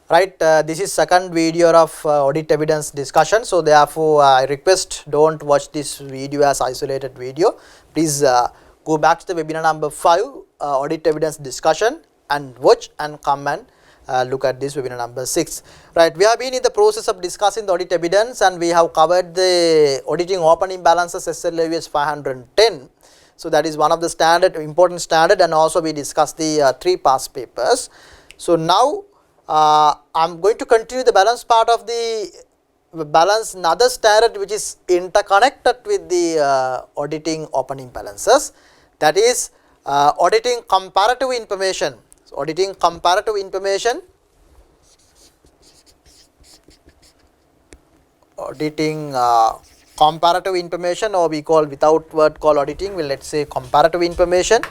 Right, this is second video of audit evidence discussion. So therefore, I request don't watch this video as isolated video. Please go back to the webinar number 5, audit evidence discussion, and watch and come and look at this webinar number 6. Right, we have been in the process of discussing the audit evidence, and we have covered the auditing opening balances SLAVS 510. So that is one of the standard, important standard, and also we discussed the 3 past papers. So now I'm going to continue the balance part of the balance, another standard which is interconnected with the auditing opening balances, that is auditing comparative information. So auditing comparative information, auditing comparative information, or we call without word call auditing, well, let's say comparative information.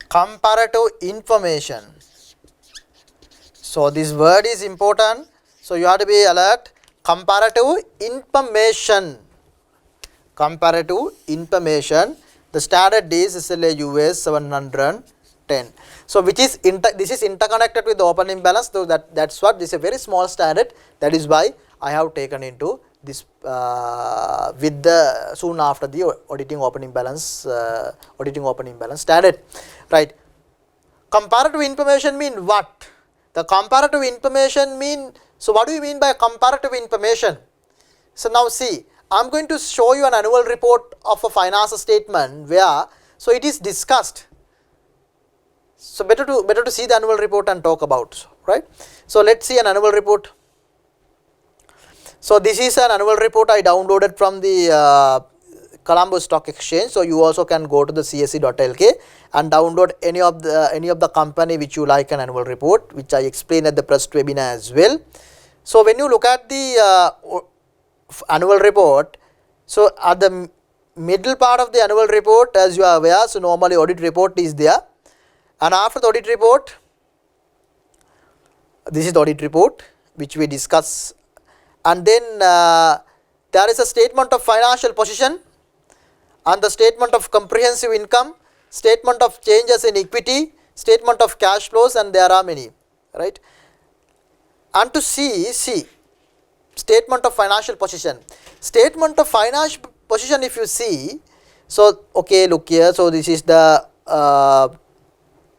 Comparative information. So this word is important, so you have to be alert. Comparative information. Comparative information. The standard is SLA US 710. So which is this is interconnected with the opening balance. So that's what this is a very small standard. That is why I have taken into this with the soon after the auditing opening balance standard. Right. Comparative information mean what? The comparative information mean, so what do you mean by comparative information? So now see, I am going to show you an annual report of a finance statement where, so it is discussed. So better to see the annual report and talk about, right? So let's see an annual report. So this is an annual report I downloaded from the Colombo Stock Exchange. So you also can go to the CSE.lk and download any of the company which you like an annual report, which I explained at the press webinar as well. So when you look at the annual report, so at the middle part of the annual report, as you are aware, so normally audit report is there, and after the audit report, this is the audit report which we discuss, and then there is a statement of financial position and the statement of comprehensive income, statement of changes in equity, statement of cash flows, and there are many, right? And to see statement of financial position. Statement of financial position, if you see, so okay, look here, so this is the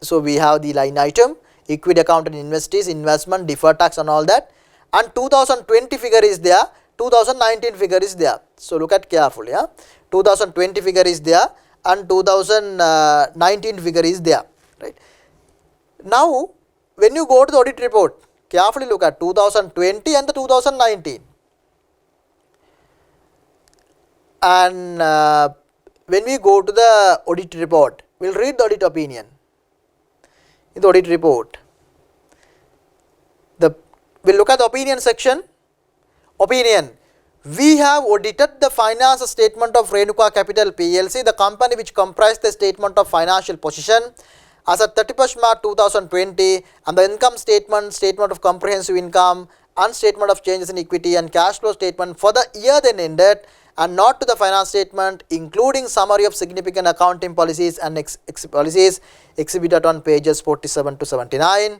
so we have the line item, equity account and investees, investment, deferred tax and all that, and 2020 figure is there, 2019 figure is there. So look at carefully, 2020 figure is there and 2019 figure is there, right? Now when you go to the audit report, carefully look at 2020 and the 2019, and when we go to the audit report, we will read the audit opinion. In the audit report, we will look at the opinion section. Opinion: we have audited the finance statement of Renuka Capital PLC, the company which comprised the statement of financial position as at 31st March 2020, and the income statement, statement of comprehensive income, and statement of changes in equity and cash flow statement for the year then ended, and not to the finance statement, including summary of significant accounting policies and policies exhibited on pages 47 to 79.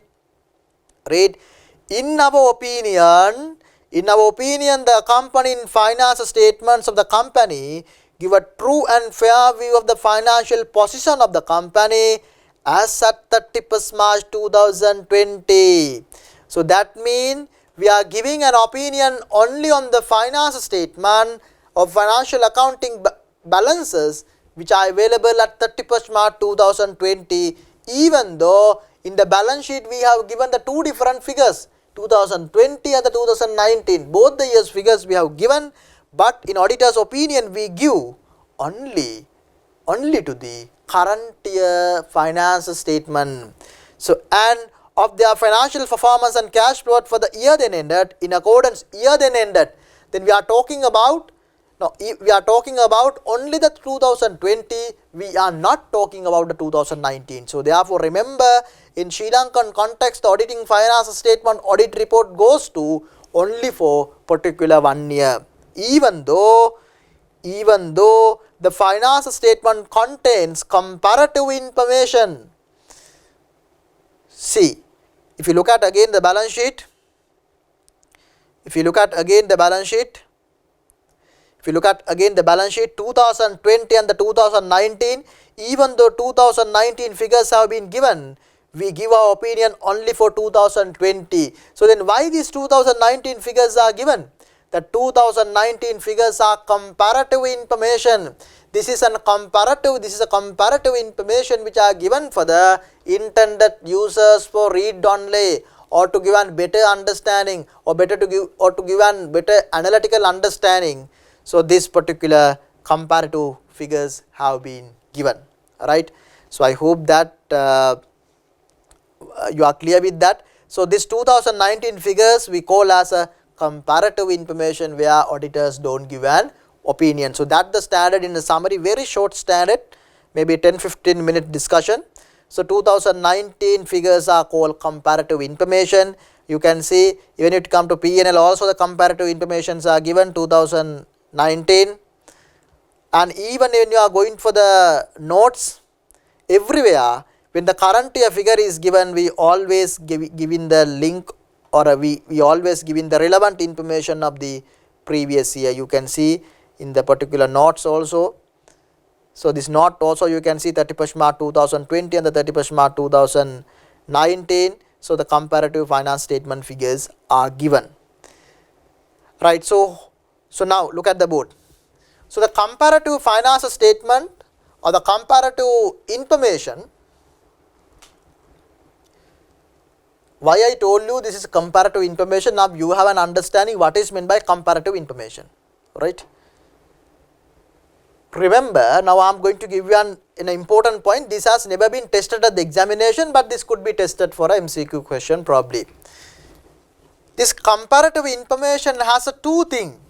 Read: in our opinion, the accompanying finance statements of the company give a true and fair view of the financial position of the company as at 31st March 2020. So that means we are giving an opinion only on the finance statement of financial accounting balances which are available at 31st March 2020, even though in the balance sheet we have given the two different figures, 2020 and the 2019, both the years figures we have given, but in auditor's opinion we give only to the current year finance statement. So and of their financial performance and cash flow for the year then ended, in accordance year then ended, then we are talking about, no, we are talking about only the 2020, we are not talking about the 2019. So therefore remember, in Sri Lankan context, the auditing finance statement audit report goes to only for particular 1 year, even though even though the finance statement contains comparative information. See, if you look at again the balance sheet, if you look at again the balance sheet, 2020 and the 2019, even though 2019 figures have been given, we give our opinion only for 2020. So then why these 2019 figures are given? The 2019 figures are comparative information. This is a comparative information which are given for the intended users for read only, or to give a better understanding, or to give a better analytical understanding. So this particular comparative figures have been given, right? So I hope that you are clear with that. So this 2019 figures we call as a comparative information where auditors don't give an opinion. So that the standard in the summary, very short standard, maybe 10-15 minute discussion. So 2019 figures are called comparative information. You can see when it come to P&L also the comparative informations are given 2019, and even when you are going for the notes, everywhere when the current year figure is given, we always giving the link, or we always giving the relevant information of the previous year. You can see in the particular notes also. So this note also you can see 31st March 2020 and the 31st March 2019. So the comparative finance statement figures are given, right? So now look at the board. So the comparative finance statement or the comparative information, why I told you this is comparative information, now you have an understanding what is meant by comparative information, right? Remember, now I am going to give you an important point. This has never been tested at the examination, but this could be tested for a MCQ question probably. This comparative information has a two thing.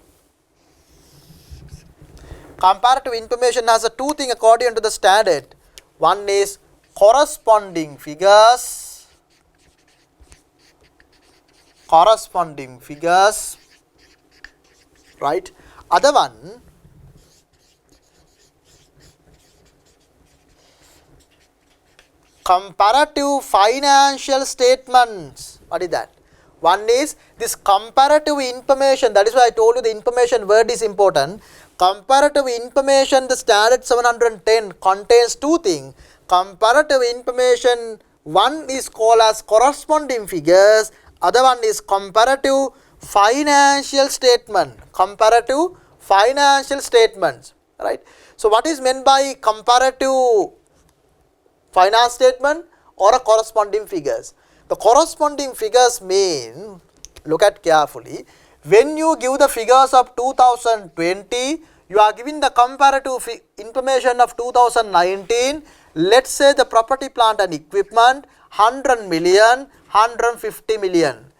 Comparative information has a two thing according to the standard. One is corresponding figures, right? Other one, comparative financial statements. What is that? One is this comparative information. That is why I told you the information word is important. Comparative information, the standard 710 contains two things. Comparative information, one is called as corresponding figures, other one is comparative financial statement. Comparative financial statements, right? So what is meant by comparative finance statement or a corresponding figures? The corresponding figures mean, look at carefully, when you give the figures of 2020, you are giving the comparative information of 2019. Let's say the property, plant and equipment 100 million, 150 million.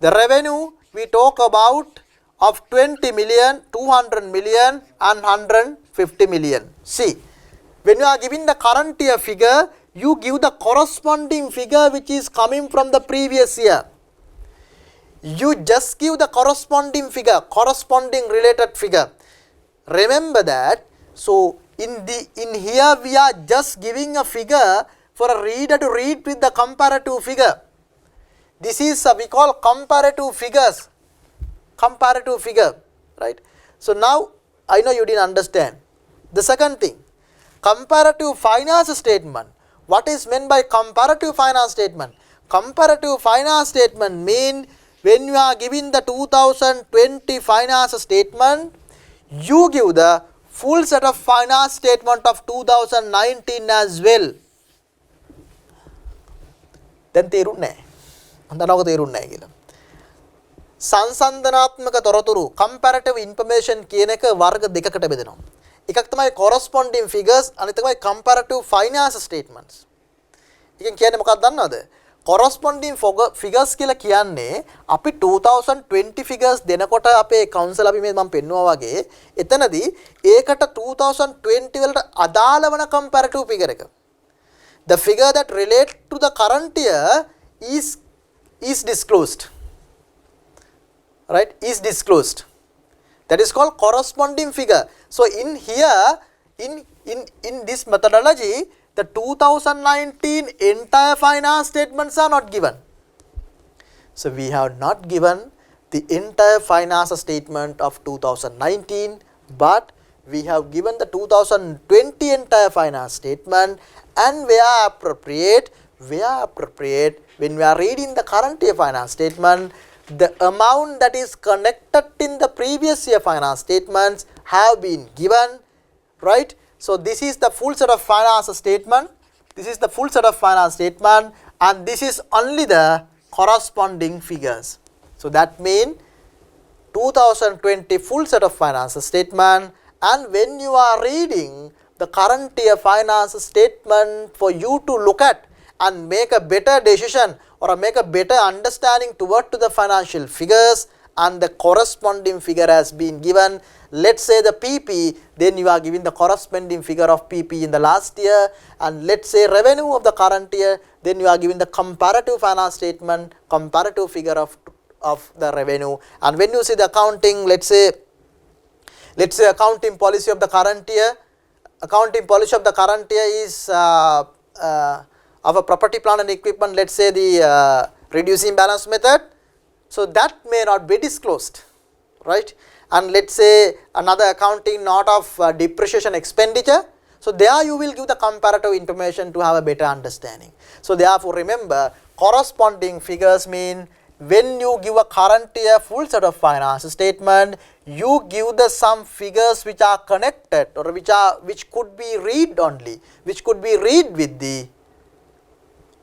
The revenue we talk about of 20 million, 200 million and 150 million. See, when you are giving the current year figure, you give the corresponding figure which is coming from the previous year. You just give the corresponding figure, corresponding related figure. Remember that. So in here we are just giving a figure for a reader to read with the comparative figure. This is we call comparative figures. Comparative figure, right? So now I know you didn't understand. The second thing, comparative finance statement. What is meant by comparative finance statement? Comparative finance statement mean when you are giving the 2020 finance statement, you give the full set of finance statement of 2019 as well. Then තේරුන්නේ නැහැ. හඳනවක තේරුන්නේ නැහැ කියලා. සංසන්දනාත්මක තොරතුරු comparative information කියන එක වර්ග දෙකකට බෙදෙනවා. එකක් තමයි corresponding figures, අනිත් තමයි comparative finance statements. එකෙන් කියන්නේ මොකක්ද දන්නවද? corresponding figures කියලා කියන්නේ අපි 2020 figures දෙනකොට අපේ council අපි මේ මම පෙන්නුවා වගේ එතනදී ඒකට 2020 වලට අදාළ වන comparative figure එක. The figure that relate to the current year is disclosed. Right? Is disclosed. That is called corresponding figure. So in here, in this methodology, the 2019 entire finance statements are not given. So we have not given the entire finance statement of 2019, but we have given the 2020 entire finance statement, and where appropriate, when we are reading the current year finance statement, the amount that is connected in the previous year finance statements have been given, right? So this is the full set of finance statement. This is the full set of finance statement, and this is only the corresponding figures. So that means 2020 full set of finance statement, and when you are reading the current year finance statement, for you to look at and make a better decision or make a better understanding toward to the financial figures, and the corresponding figure has been given. Let's say the PP, then you are giving the corresponding figure of PP in the last year, and let's say revenue of the current year, then you are giving the comparative finance statement, comparative figure of the revenue. And when you see the accounting, let's say accounting policy of the current year, is of a property, plant and equipment, let's say the reducing balance method. So that may not be disclosed, right? And let's say another accounting note of depreciation expenditure. So there you will give the comparative information to have a better understanding. So therefore remember, corresponding figures mean when you give a current year full set of finance statement, you give the some figures which are connected, or which could be read only, which could be read with the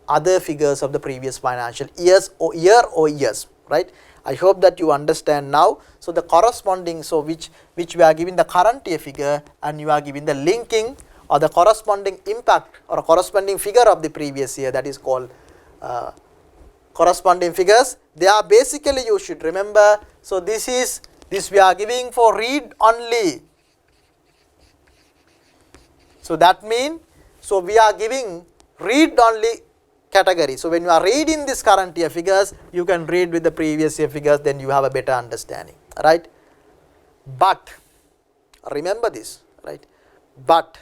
other figures of the previous financial years or years, right? I hope that you understand now. So the corresponding, so which we are giving the current year figure, and you are giving the linking or the corresponding impact or a corresponding figure of the previous year, that is called corresponding figures. They are basically, you should remember, so this we are giving for read only. So that means, so we are giving read only category. So when you are reading this current year figures, you can read with the previous year figures, then you have a better understanding, right? But remember this, right? But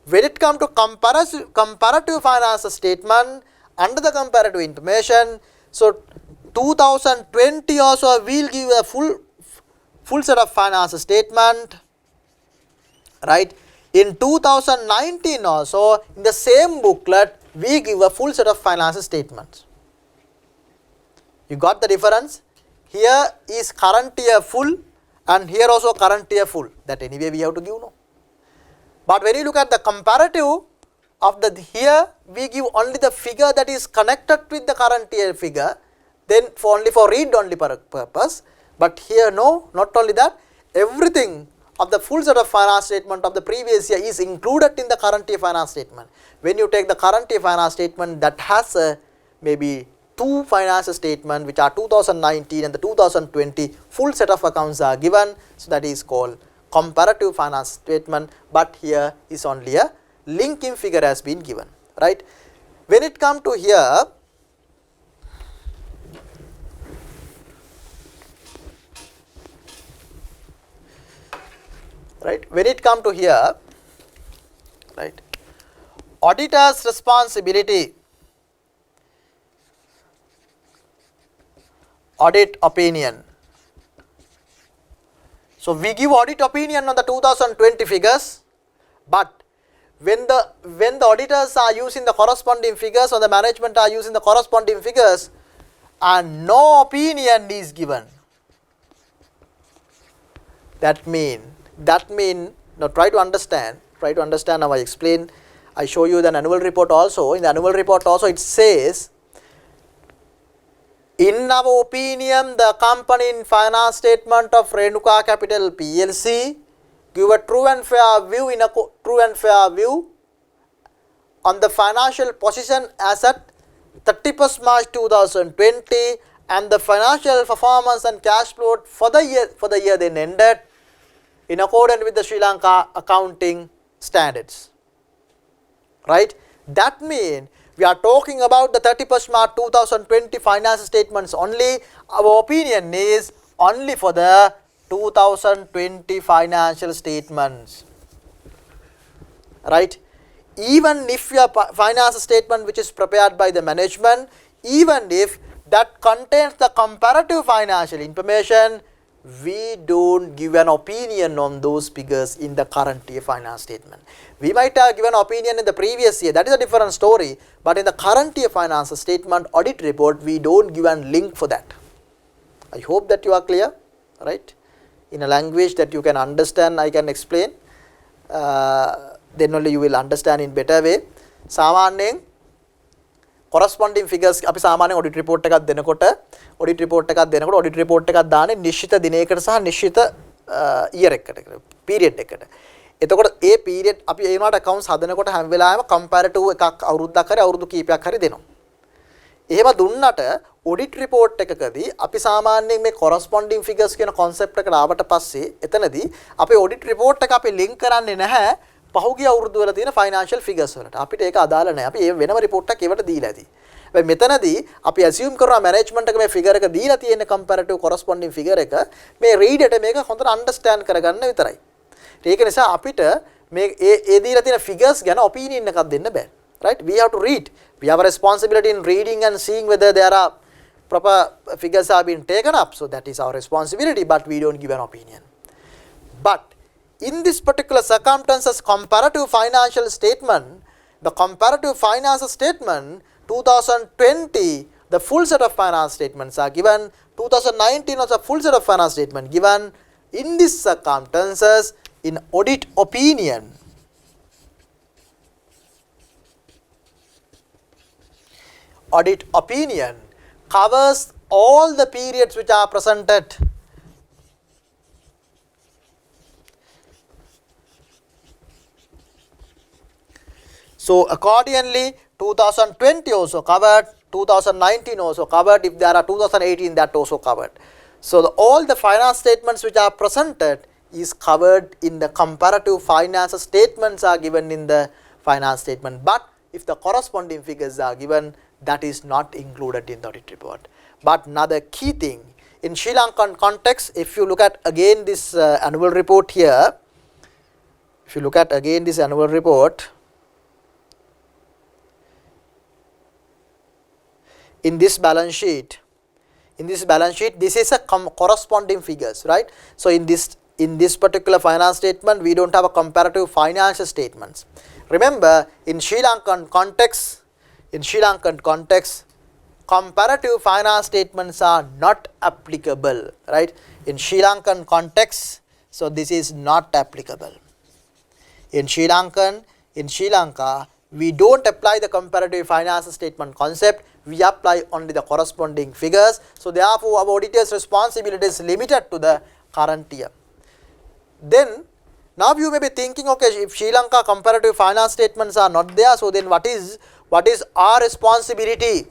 when it comes to comparative finance statement, under the comparative information, so 2020 also will give a full set of finance statement, right? In 2019 also, in the same booklet, we give a full set of finance statements. You got the difference? Here is current year full, and here also current year full. That anyway we have to give, no. But when you look at the comparative of the, here we give only the figure that is connected with the current year figure, then only for read only purpose. But here no, not only that, everything of the full set of finance statement of the previous year is included in the current year finance statement. When you take the current year finance statement that has maybe two finance statements, which are 2019 and the 2020, full set of accounts are given, so that is called comparative finance statement, but here is only a linking figure has been given, right? When it comes to here, right, when it comes to here, right, auditor's responsibility, audit opinion. So we give audit opinion on the 2020 figures, but when the auditors are using the corresponding figures, or the management are using the corresponding figures, and no opinion is given, that mean, now try to understand how I explain. I show you the annual report also. In the annual report also it says, in our opinion, the company in finance statement of Renuka Capital PLC give a true and fair view on the financial position as at 31st March 2020, and the financial performance and cash flow for the year then ended in accordance with the Sri Lanka accounting standards, right? That means we are talking about the 31st March 2020 finance statements only. Our opinion is only for the 2020 financial statements, right? Even if your finance statement which is prepared by the management, even if that contains the comparative financial information, we don't give an opinion on those figures in the current year finance statement. We might have given opinion in the previous year, that is a different story, but in the current year finance statement audit report, we don't give a link for that. I hope that you are clear, right? In a language that you can understand, I can explain. Then only you will understand in better way. සාමාන්‍යයෙන් corresponding figures අපි සාමාන්‍යයෙන් audit report එකක් දෙනකොට audit report එකක් දාන්නේ නිශ්චිත දිනයකට සහ නිශ්චිත year එකකට period එකට. එතකොට ඒ period අපි ඒ වුණාට accounts හදනකොට හැම වෙලාවෙම comparative එකක් අවුරුද්දක් හරි අවුරුදු කීපයක් හරි දෙනවා. එහෙම දුන්නට audit report එකකදී අපි සාමාන්‍යයෙන් මේ corresponding figures කියන concept එකට ආවට පස්සේ එතනදී අපේ audit report එක අපි link කරන්නේ නැහැ පහුගිය අවුරුදු වල තියෙන financial figures වලට. අපිට ඒක අදාළ නැහැ. අපි ඒ වෙනම report එකක් ඒවට දීලා ඇති. හැබැයි මෙතනදී අපි assume කරනවා management එක මේ figure එක දීලා තියෙන comparative corresponding figure එක මේ reader ට මේක හොඳට understand කරගන්න විතරයි. ඒක නිසා අපිට මේ ඒ දීලා තියෙන figures ගැන opinion එකක් දෙන්න බෑ. Right? We have to read. We have a responsibility in reading and seeing whether there are proper figures are being taken up. So that is our responsibility, but we don't give an opinion. But in this particular circumstances, comparative financial statement, the comparative financial statement 2020, the full set of finance statements are given. 2019 also full set of finance statement given. In these circumstances, in audit opinion, covers all the periods which are presented. So accordingly, 2020 also covered, 2019 also covered. If there are 2018, that also covered. So all the finance statements which are presented is covered in the comparative finance statements are given in the finance statement. But if the corresponding figures are given, that is not included in the audit report. But another key thing, in Sri Lankan context, if you look at again this annual report here, if you look at again this annual report, in this balance sheet, this is a corresponding figures, right? So in this particular finance statement, we don't have a comparative financial statements. Remember, in Sri Lankan context, comparative finance statements are not applicable, right? In Sri Lankan context, so this is not applicable. In Sri Lanka, we don't apply the comparative finance statement concept. We apply only the corresponding figures. So therefore, our auditor's responsibility is limited to the current year. Then, now you may be thinking, okay, if Sri Lanka comparative finance statements are not there, so then what is our responsibility,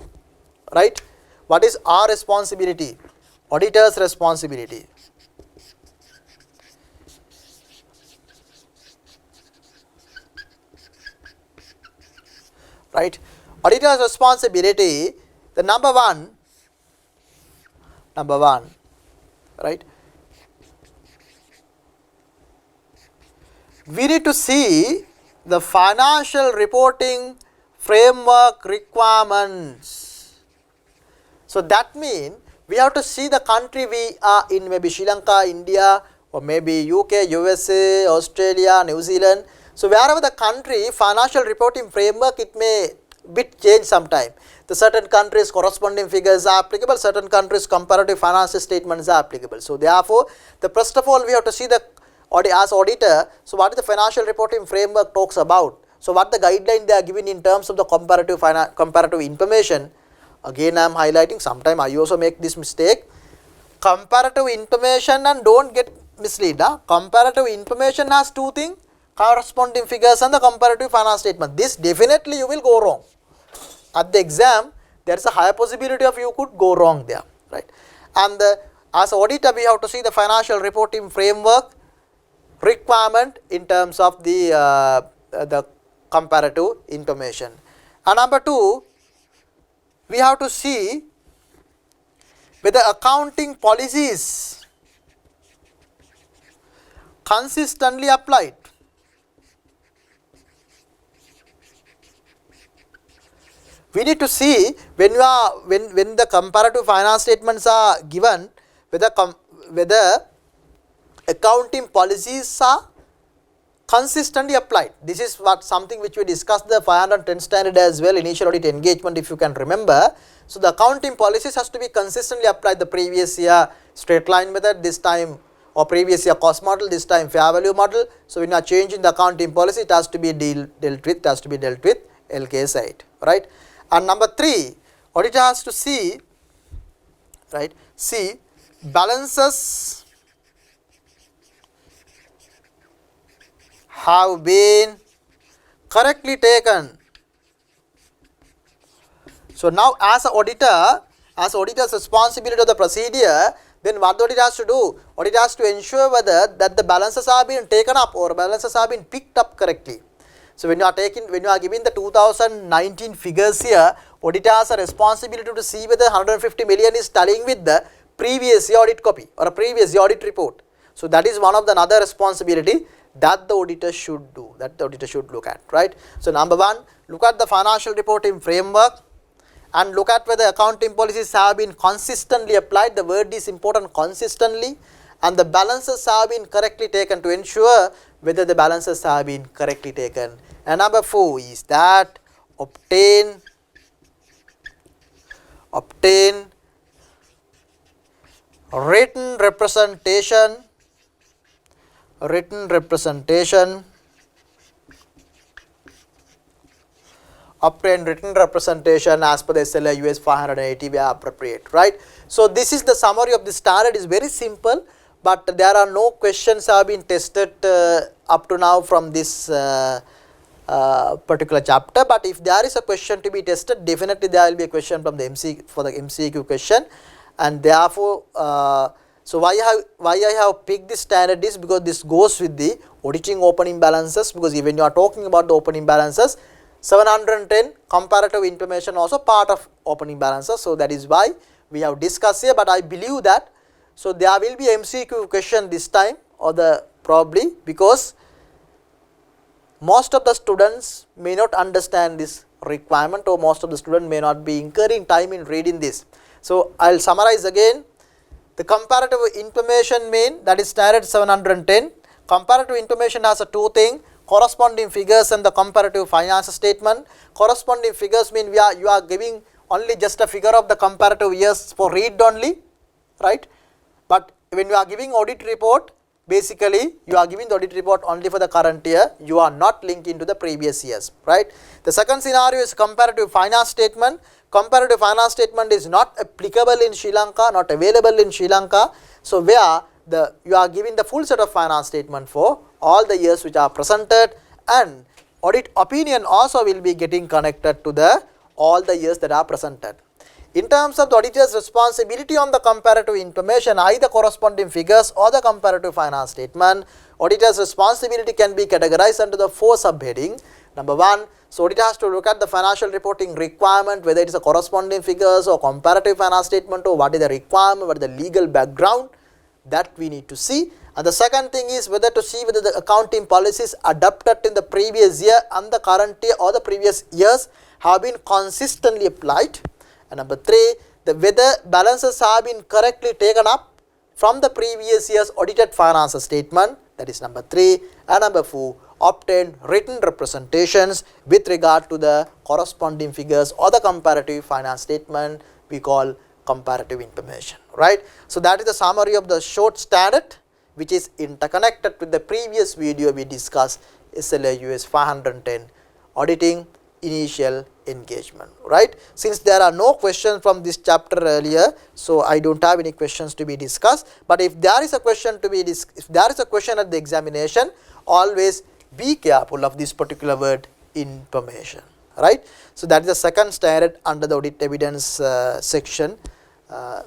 right? What is our responsibility? Auditor's responsibility. Right? Auditor's responsibility, the number one, right? We need to see the financial reporting framework requirements. So that means we have to see the country we are in, maybe Sri Lanka, India, or maybe UK, USA, Australia, New Zealand. So wherever the country financial reporting framework, it may bit change sometime. The certain countries corresponding figures are applicable, certain countries comparative financial statements are applicable. So therefore, first of all we have to see the as auditor, so what is the financial reporting framework talks about? So what the guideline they are given in terms of the comparative information. Again I am highlighting, sometime I also make this mistake. Comparative information, and don't get misled. Comparative information has two things, corresponding figures and the comparative finance statement. This definitely you will go wrong. At the exam, there is a higher possibility of you could go wrong there, right? And as auditor, we have to see the financial reporting framework requirement in terms of the comparative information. And number two, we have to see whether accounting policies consistently applied. We need to see when the comparative finance statements are given, whether accounting policies are consistently applied. This is something which we discussed the 510 standard as well, initial audit engagement, if you can remember. So the accounting policies has to be consistently applied. The previous year straight line method, this time, or previous year cost model, this time fair value model. So when you are changing the accounting policy, it has to be dealt with LK side, right? And number 3, auditor has to see, right, balances have been correctly taken. So now as auditor's responsibility of the procedure, then what the auditor has to do? Auditor has to ensure whether that the balances are being taken up or balances are being picked up correctly. So when you are giving the 2019 figures here, auditor has a responsibility to see whether 150 million is tallying with the previous year audit copy or a previous year audit report. So that is one of the another responsibility that the auditor should do, that the auditor should look at, right? So number 1, look at the financial reporting framework and look at whether accounting policies have been consistently applied. The word is important, consistently, and the balances have been correctly taken, to ensure whether the balances have been correctly taken. And number 4 is that obtain written representation as per the SLA US 580 where appropriate, right? So this is the summary of the standard. Is very simple, but there are no questions have been tested up to now from this particular chapter. But if there is a question to be tested, definitely there will be a question from the MCQ question, and therefore so why I have picked this standard is because this goes with the auditing opening balances, because when you are talking about the opening balances, 710 comparative information also part of opening balances. So that is why we have discussed here. But I believe that so there will be MCQ question this time, or the probably, because most of the students may not understand this requirement, or most of the students may not be incurring time in reading this. So I will summarize again. The comparative information mean, that is standard 710. Comparative information has a 2 things: corresponding figures and the comparative finance statement. Corresponding figures mean you are giving only just a figure of the comparative years for read only, right? But when you are giving audit report, basically you are giving the audit report only for the current year. You are not linked into the previous years, right? The second scenario is comparative finance statement. Comparative finance statement is not applicable in Sri Lanka, not available in Sri Lanka. So where you are giving the full set of finance statement for all the years which are presented, and audit opinion also will be getting connected to the all the years that are presented. In terms of the auditor's responsibility on the comparative information, either corresponding figures or the comparative finance statement, auditor's responsibility can be categorized under the 4 subheading. Number 1, so auditor has to look at the financial reporting requirement, whether it is a corresponding figures or comparative finance statement, or what is the requirement, what is the legal background, that we need to see. And the second thing is whether to see whether the accounting policies adopted in the previous year and the current year or the previous years have been consistently applied. And number 3, whether balances have been correctly taken up from the previous year's audited finance statement, that is number 3. And number 4, obtain written representations with regard to the corresponding figures or the comparative finance statement we call comparative information, right? So that is the summary of the short standard, which is interconnected with the previous video we discussed, SLA US 510 auditing initial engagement, right? Since there are no questions from this chapter earlier, so I don't have any questions to be discussed. But if there is a question at the examination, always be careful of this particular word, information, right? So that is the second standard under the audit evidence section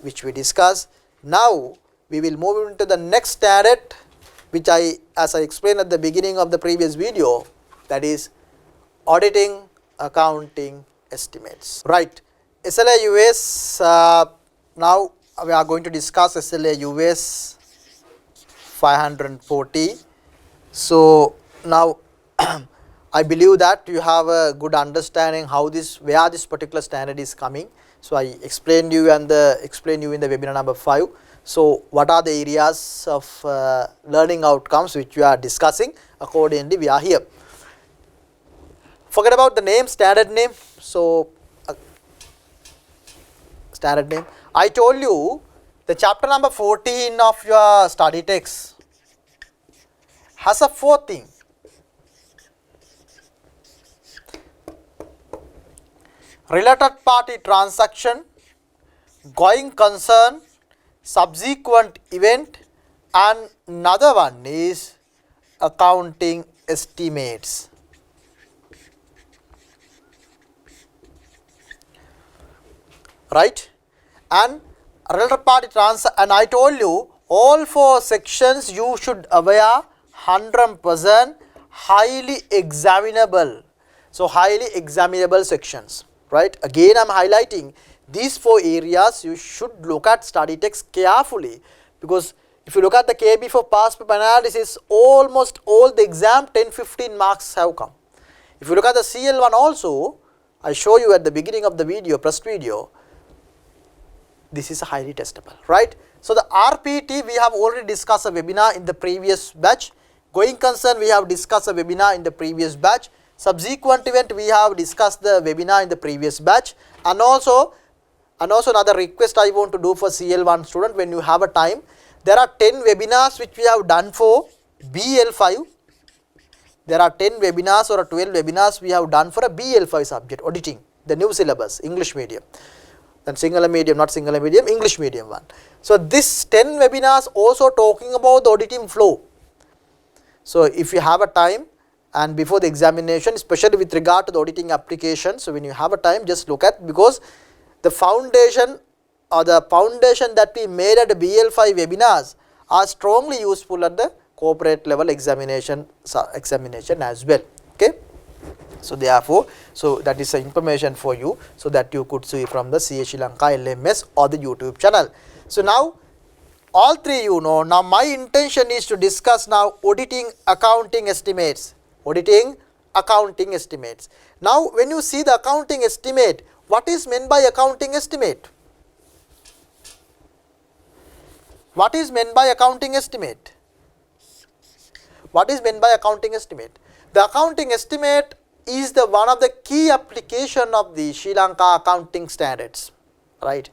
which we discussed. Now we will move into the next standard, which as I explained at the beginning of the previous video, that is auditing accounting estimates, right? SLA US, now we are going to discuss SLA US 540 So now I believe that you have a good understanding how this, where this particular standard is coming. So I explained you and explained you in the webinar number 5. So what are the areas of learning outcomes which we are discussing? Accordingly we are here. Forget about the name, standard name. So standard name. I told you the chapter number 14 of your study text has a 4th thing. Related party transaction, going concern, subsequent event, and another one is accounting estimates. Right? And related party transaction, and I told you all 4 sections you should aware 100% highly examinable. So highly examinable sections. Right? Again I am highlighting these 4 areas you should look at study text carefully, because if you look at the KB for past paper analysis, almost all the exam 10-15 marks have come. If you look at the CL1 also, I show you at the beginning of the video, first video, this is highly testable, right? So the RPT we have already discussed a webinar in the previous batch. Going concern we have discussed a webinar in the previous batch. Subsequent event we have discussed the webinar in the previous batch, and also another request I want to do for CL1 student, when you have a time, there are 10 webinars which we have done for BL5. There are 10 webinars or 12 webinars we have done for a BL5 subject, auditing, the new syllabus, English medium. Then Sinhala medium, not Sinhala medium, English medium one. So this 10 webinars also talking about the auditing flow. So if you have a time, and before the examination, especially with regard to the auditing application, so when you have a time, just look at, because the foundation or the foundation that we made at the BL5 webinars are strongly useful at the corporate level examination as well. Okay. So therefore, so that is the information for you, so that you could see from the CA Sri Lanka LMS or the YouTube channel. So now all 3 you know. Now my intention is to discuss now auditing accounting estimates. Auditing accounting estimates. Now when you see the accounting estimate, what is meant by accounting estimate? What is meant by accounting estimate? What is meant by accounting estimate? The accounting estimate is the one of the key application of the Sri Lanka accounting standards, right?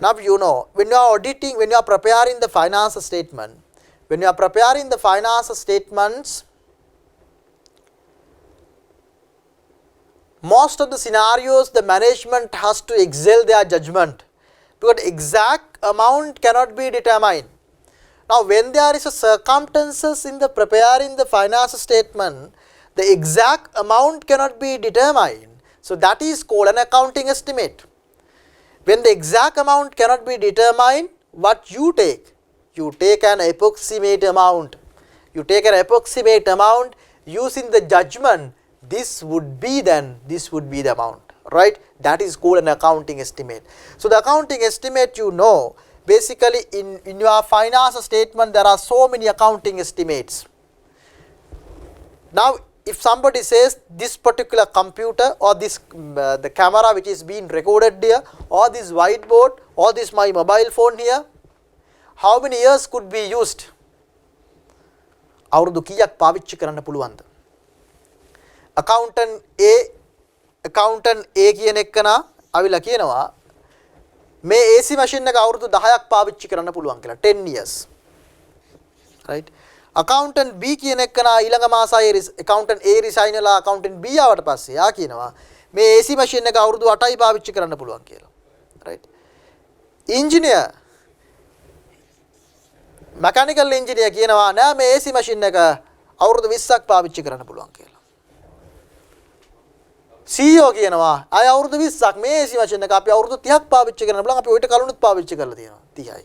Now you know, when you are auditing, when you are preparing the finance statement, most of the scenarios the management has to excel their judgment, because exact amount cannot be determined. Now when there is a circumstances in the preparing the finance statement, the exact amount cannot be determined. So that is called an accounting estimate. When the exact amount cannot be determined, what you take? You take an approximate amount. You take an approximate amount using the judgment. This would be the amount, right? That is called an accounting estimate. So the accounting estimate, you know, basically in your finance statement there are so many accounting estimates. Now if somebody says this particular computer or this the camera which is being recorded here, or this whiteboard, or this my mobile phone here, how many years could be used? අවුරුදු කීයක් පාවිච්චි කරන්න පුළුවන්ද? accountant A කියන එකනා අවිලා කියනවා මේ AC machine එක අවුරුදු 10ක් පාවිච්චි කරන්න පුළුවන් කියලා, 10 years, right? accountant B කියන එකනා ඊළඟ මාසයේ accountant A resign වෙලා accountant B ආවට පස්සේ යා කියනවා මේ AC machine එක අවුරුදු 8යි පාවිච්චි කරන්න පුළුවන් කියලා, right? engineer mechanical engineer කියනවා නෑ මේ AC machine එක අවුරුදු 20ක් පාවිච්චි කරන්න පුළුවන් කියලා. CEO කියනවා අය අවුරුදු 20ක් මේ AC machine එක අපි අවුරුදු 30ක් පාවිච්චි කරන්න බලන් අපි ඔයිට කලිනුත් පාවිච්චි කරලා තියෙනවා 30යි.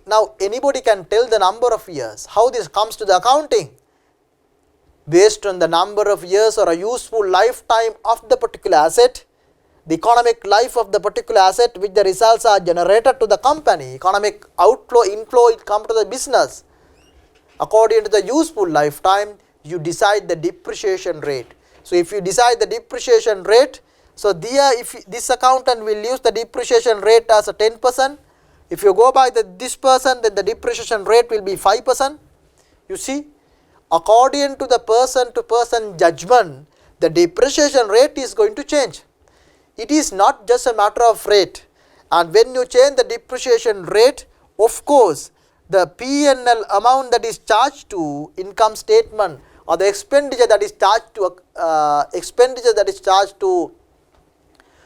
Now anybody can tell the number of years. How this comes to the accounting? Based on the number of years or a useful lifetime of the particular asset, the economic life of the particular asset which the results are generated to the company, economic outflow, inflow, it comes to the business. According to the useful lifetime, you decide the depreciation rate. So if you decide the depreciation rate, so there if this accountant will use the depreciation rate as a 10%. If you go by this person, then the depreciation rate will be 5%. You see, according to the person to person judgment, the depreciation rate is going to change. It is not just a matter of rate. And when you change the depreciation rate, of course, the P&L amount that is charged to income statement or the expenditure that is charged to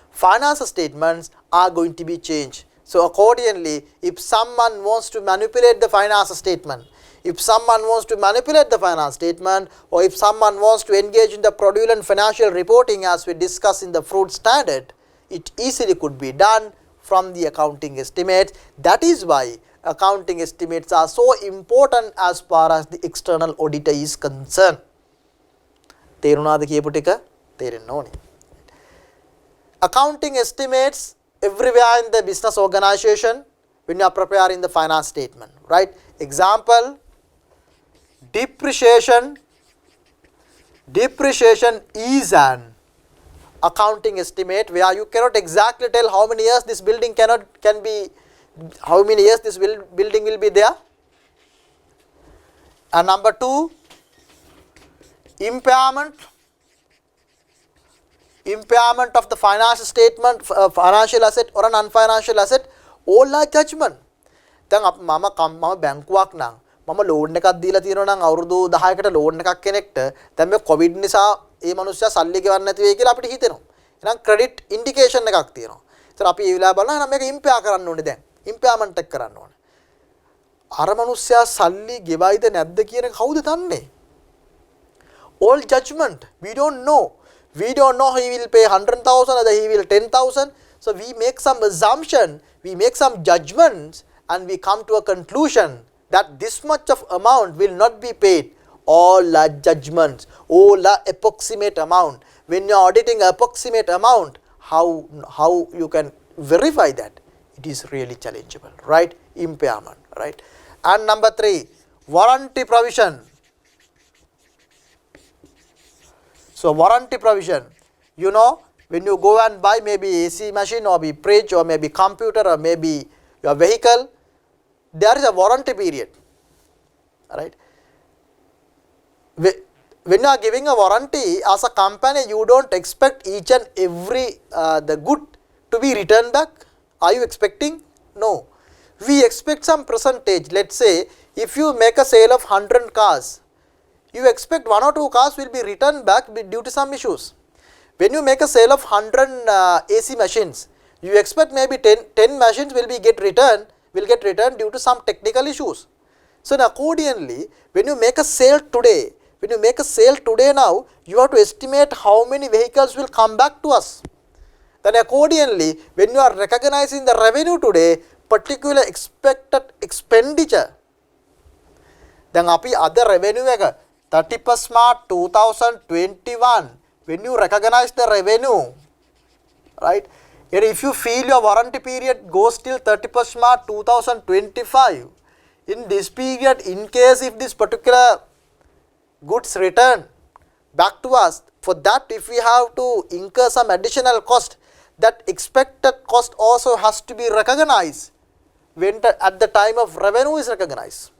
finance statements are going to be changed. So accordingly, if someone wants to manipulate the finance statement, or if someone wants to engage in the fraudulent financial reporting as we discussed in the fruit standard, it easily could be done from the accounting estimates. That is why accounting estimates are so important as far as the external auditor is concerned. තේරුණාද කියපු ටික? තේරෙන්න ඕනේ. Accounting estimates everywhere in the business organization when you are preparing the finance statement, right? Example, depreciation is an accounting estimate where you cannot exactly tell how many years this building building will be there. And number 2, impairment of the financial statement, financial asset or an unfinancial asset, all are judgment. දැන් මම බැංකුවක් නම් මම loan එකක් දීලා තියෙනවා නම් අවුරුදු 10කට loan එකක් කෙනෙක්ට දැන් මේ කොවිඩ් නිසා ඒ මනුස්සයා සල්ලි ගෙවන්න නැති වෙයි කියලා අපිට හිතෙනවා. එහෙනම් ක්‍රෙඩිට් ඉන්ඩිකේෂන් එකක් තියෙනවා. ඒතර අපි ඒ වෙලාව බලනවා එහෙනම් මේක ඉම්පෙයාර් කරන්න ඕනේ දැන්. ඉම්පෙයාර්මන්ට් එක කරන්න ඕනේ. අර මනුස්සයා සල්ලි ගෙවයිද නැද්ද කියන එක කවුද දන්නේ? All judgment. We don't know. We don't know he will pay 100,000 or he will 10,000. So we make some assumption, we make some judgments, and we come to a conclusion that this much of amount will not be paid. All are judgments, all are approximate amount. When you are auditing approximate amount, how you can verify that? It is really challengeable, right? Impairment, right? And number 3, warranty provision. So warranty provision, you know, when you go and buy maybe AC machine or maybe fridge or maybe computer or maybe your vehicle, there is a warranty period, right? When you are giving a warranty as a company, you don't expect each and every the good to be returned back. Are you expecting? No. We expect some percentage. Let's say if you make a sale of 100 cars, you expect 1 or 2 cars will be returned back due to some issues. When you make a sale of 100 AC machines, you expect maybe 10 machines will get returned due to some technical issues. So accordingly, when you make a sale today, now, you have to estimate how many vehicles will come back to us. Then accordingly, when you are recognizing the revenue today, particular expected expenditure, then api other revenue 31st March 2021, when you recognize the revenue, right? And if you feel your warranty period goes till 31st March 2025, in this period, in case if this particular goods return back to us, for that if we have to incur some additional cost, that expected cost also has to be recognized when at the time of revenue is recognized,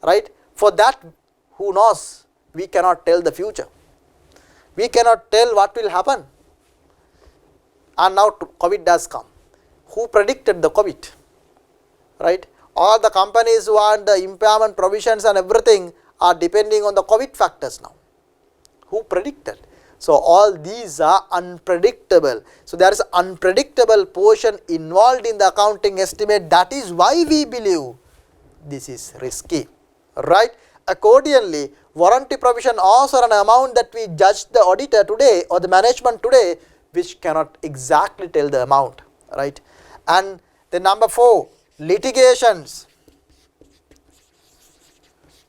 right? For that, who knows? We cannot tell the future. We cannot tell what will happen. And now COVID does come. Who predicted the COVID, right? All the companies who want the impairment provisions and everything are depending on the COVID factors now. Who predicted? So all these are unpredictable. So there is an unpredictable portion involved in the accounting estimate. That is why we believe this is risky, right? Accordingly, warranty provision also an amount that we judge the auditor today or the management today, which cannot exactly tell the amount, right? And the number 4, litigations.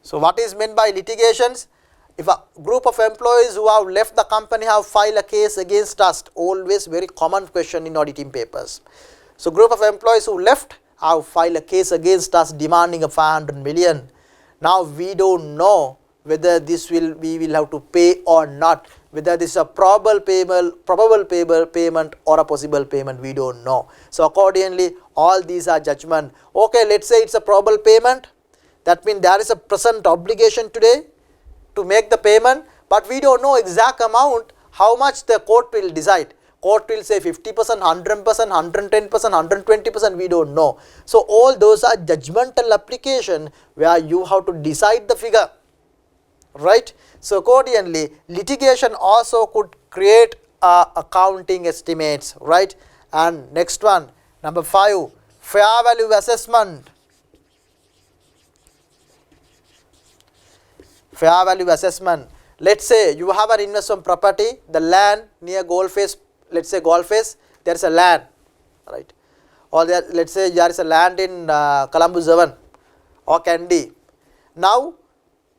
So what is meant by litigations? if a group of employees who have left the company have filed a case against us, always very common question in auditing papers. So group of employees who left have filed a case against us demanding a 500 million. Now we don't know whether we will have to pay or not, whether this is a probable payment or a possible payment, we don't know. So accordingly, all these are judgment. Okay, let's say it's a probable payment, that means there is a present obligation today to make the payment, but we don't know exact amount, how much the court will decide. Court will say 50%, 100%, 110%, 120%, we don't know. So all those are judgmental application where you have to decide the figure, right? So accordingly, litigation also could create accounting estimates, right? And next one, number 5, fair value assessment. Fair value assessment. Let's say you have an investment property, the land near Golface, let's say Golface, there is a land, right? Or there, let's say there is a land in Columbus Zone or Kandy. Now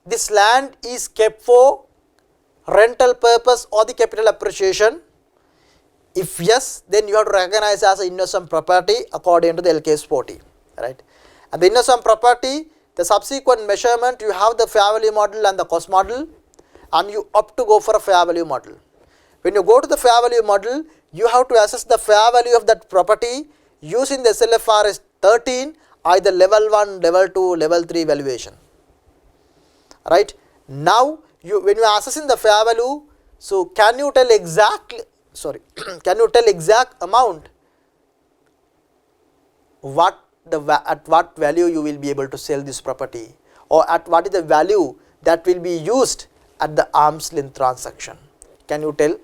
this land is kept for rental purpose or the capital appreciation. If yes, then you have to recognize as an investment property according to the LKS 40, right? And the investment property, the subsequent measurement, you have the fair value model and the cost model, and you opt to go for a fair value model. When you go to the fair value model, you have to assess the fair value of that property using the SLFRS 13, either level 1, level 2, level 3 valuation, right? Now when you are assessing the fair value, so can you tell exactly, can you tell exact amount at what value you will be able to sell this property, or at what is the value that will be used at the arm's length transaction? Can you tell?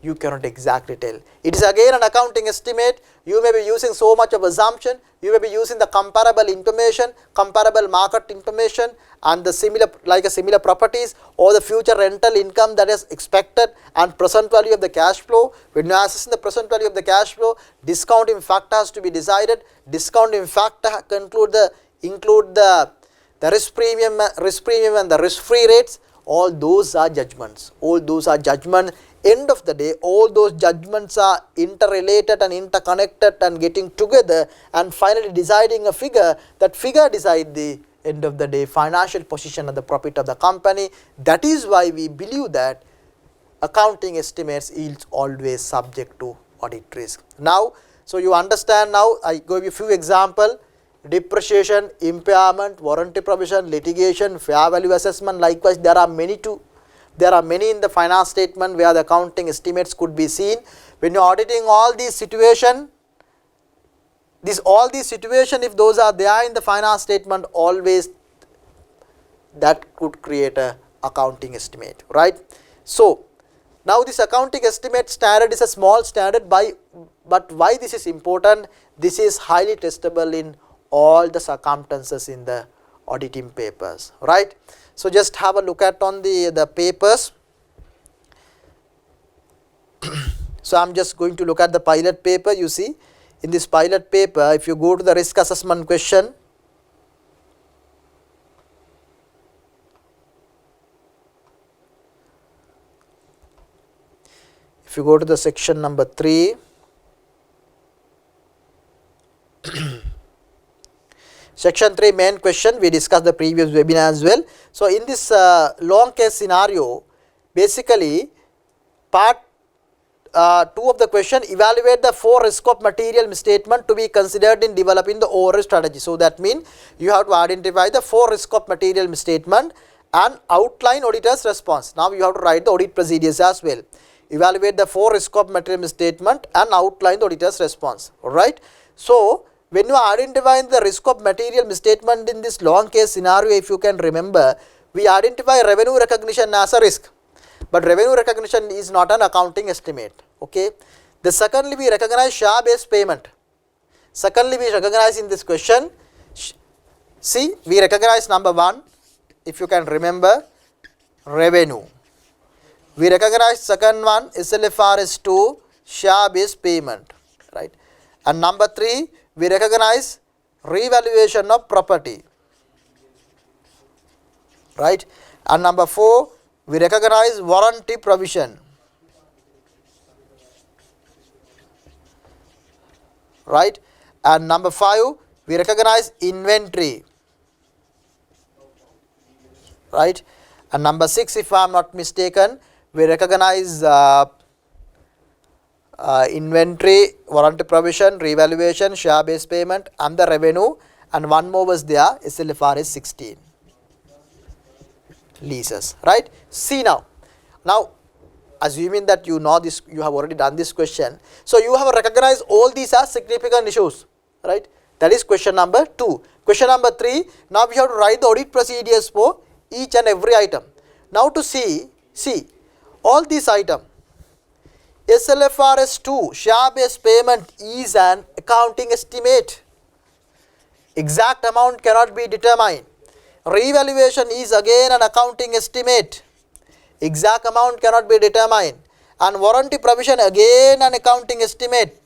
You cannot exactly tell. It is again an accounting estimate. You may be using so much of assumption, you may be using the comparable information, comparable market information, and the similar properties or the future rental income that is expected, and present value of the cash flow. When you are assessing the present value of the cash flow, discounting factor has to be decided. Discounting factor include the risk premium and the risk free rates. All those are judgments. All those are judgments. End of the day, all those judgments are interrelated and interconnected and getting together and finally deciding a figure. That figure decides the end of the day financial position and the profit of the company. That is why we believe that accounting estimates is always subject to audit risk. Now, so you understand now, I give you a few examples: depreciation, impairment, warranty provision, litigation, fair value assessment. Likewise, there are many too. There are many in the finance statement where the accounting estimates could be seen. When you are auditing all these situations, if those are there in the finance statement, always that could create a accounting estimate, right? So now this accounting estimate standard is a small standard, but why this is important? This is highly testable in all the circumstances in the auditing papers, right? So just have a look at on the papers. So I am just going to look at the pilot paper. You see, in this pilot paper, if you go to the risk assessment question, if you go to the section number 3, Section 3 main question, we discussed the previous webinar as well. So in this long case scenario, basically part 2 of the question, evaluate the 4 risk of material misstatement to be considered in developing the overall strategy. So that means you have to identify the 4 risk of material misstatement and outline auditor's response. Now you have to write the audit procedures as well. Evaluate the 4 risk of material misstatement and outline the auditor's response. Alright. So when you are identifying the risk of material misstatement in this long case scenario, if you can remember, we identify revenue recognition as a risk, but revenue recognition is not an accounting estimate. Okay. The secondly, we recognize share based payment. Secondly, we recognize in this question, see, we recognize number 1, if you can remember, revenue. We recognize second one, SLFRS 2, share based payment, right? And number 3, we recognize revaluation of property, right? And number 4, we recognize warranty provision, right? And number 5, we recognize inventory, right? And number 6, if I am not mistaken, we recognize inventory, warranty provision, revaluation, share based payment, and the revenue, and one more was there, SLFRS 16, leases, right? See now, assuming that you know this, you have already done this question, so you have recognized all these as significant issues, right? That is question number 2. Question number 3, now we have to write the audit procedures for each and every item. Now to see all these items, SLFRS 2, share based payment is an accounting estimate. Exact amount cannot be determined. Revaluation is again an accounting estimate. Exact amount cannot be determined. And warranty provision again an accounting estimate.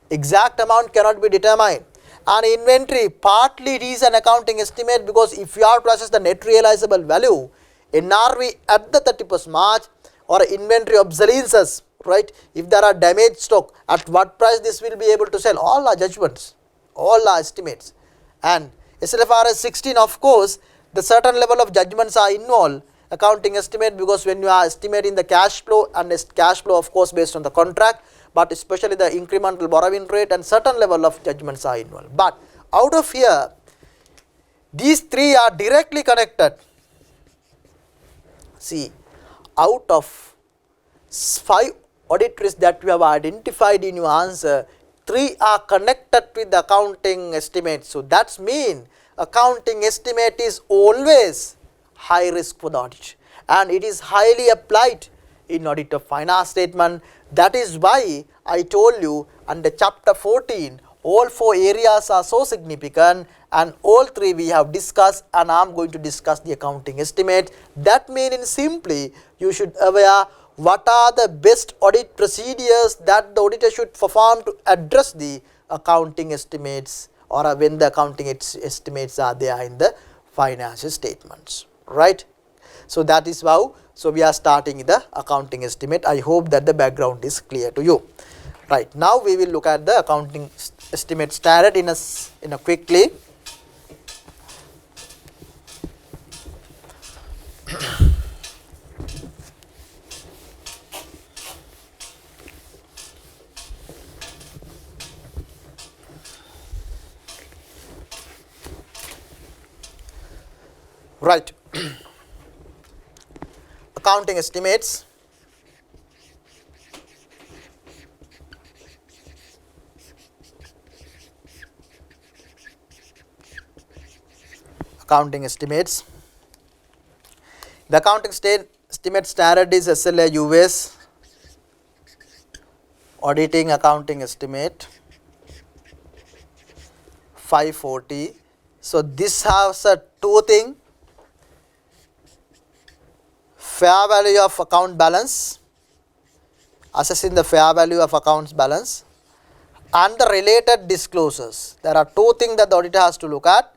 Exact amount cannot be determined. And inventory, partly it is an accounting estimate, because if you have to assess the net realizable value, NRV at the 31st March, or inventory obsolescence, right? If there are damaged stock, at what price this will be able to sell, all are judgments, all are estimates. And SLFRS 16, of course, the certain level of judgments are involved, accounting estimate, because when you are estimating the cash flow, and cash flow of course based on the contract, but especially the incremental borrowing rate, and certain level of judgments are involved. But out of here, these 3 are directly connected. See, out of 5 audit risks that you have identified in your answer, 3 are connected with the accounting estimate. So that means accounting estimate is always high risk for the audit, and it is highly applied in audit of finance statement. That is why I told you under chapter 14, all 4 areas are so significant, and all 3 we have discussed, and I am going to discuss the accounting estimate. That means simply you should aware what are the best audit procedures that the auditor should perform to address the accounting estimates, or when the accounting estimates are there in the financial statements, right? So that is how, so we are starting the accounting estimate. I hope that the background is clear to you. Right, now we will look at the accounting estimate standard in a quickly. Right. Accounting estimates. Accounting estimates. The accounting estimate standard is SLA US, auditing accounting estimate 540. So this has a 2 things: fair value of account balance, assessing the fair value of accounts balance, and the related disclosures. There are 2 things that the auditor has to look at.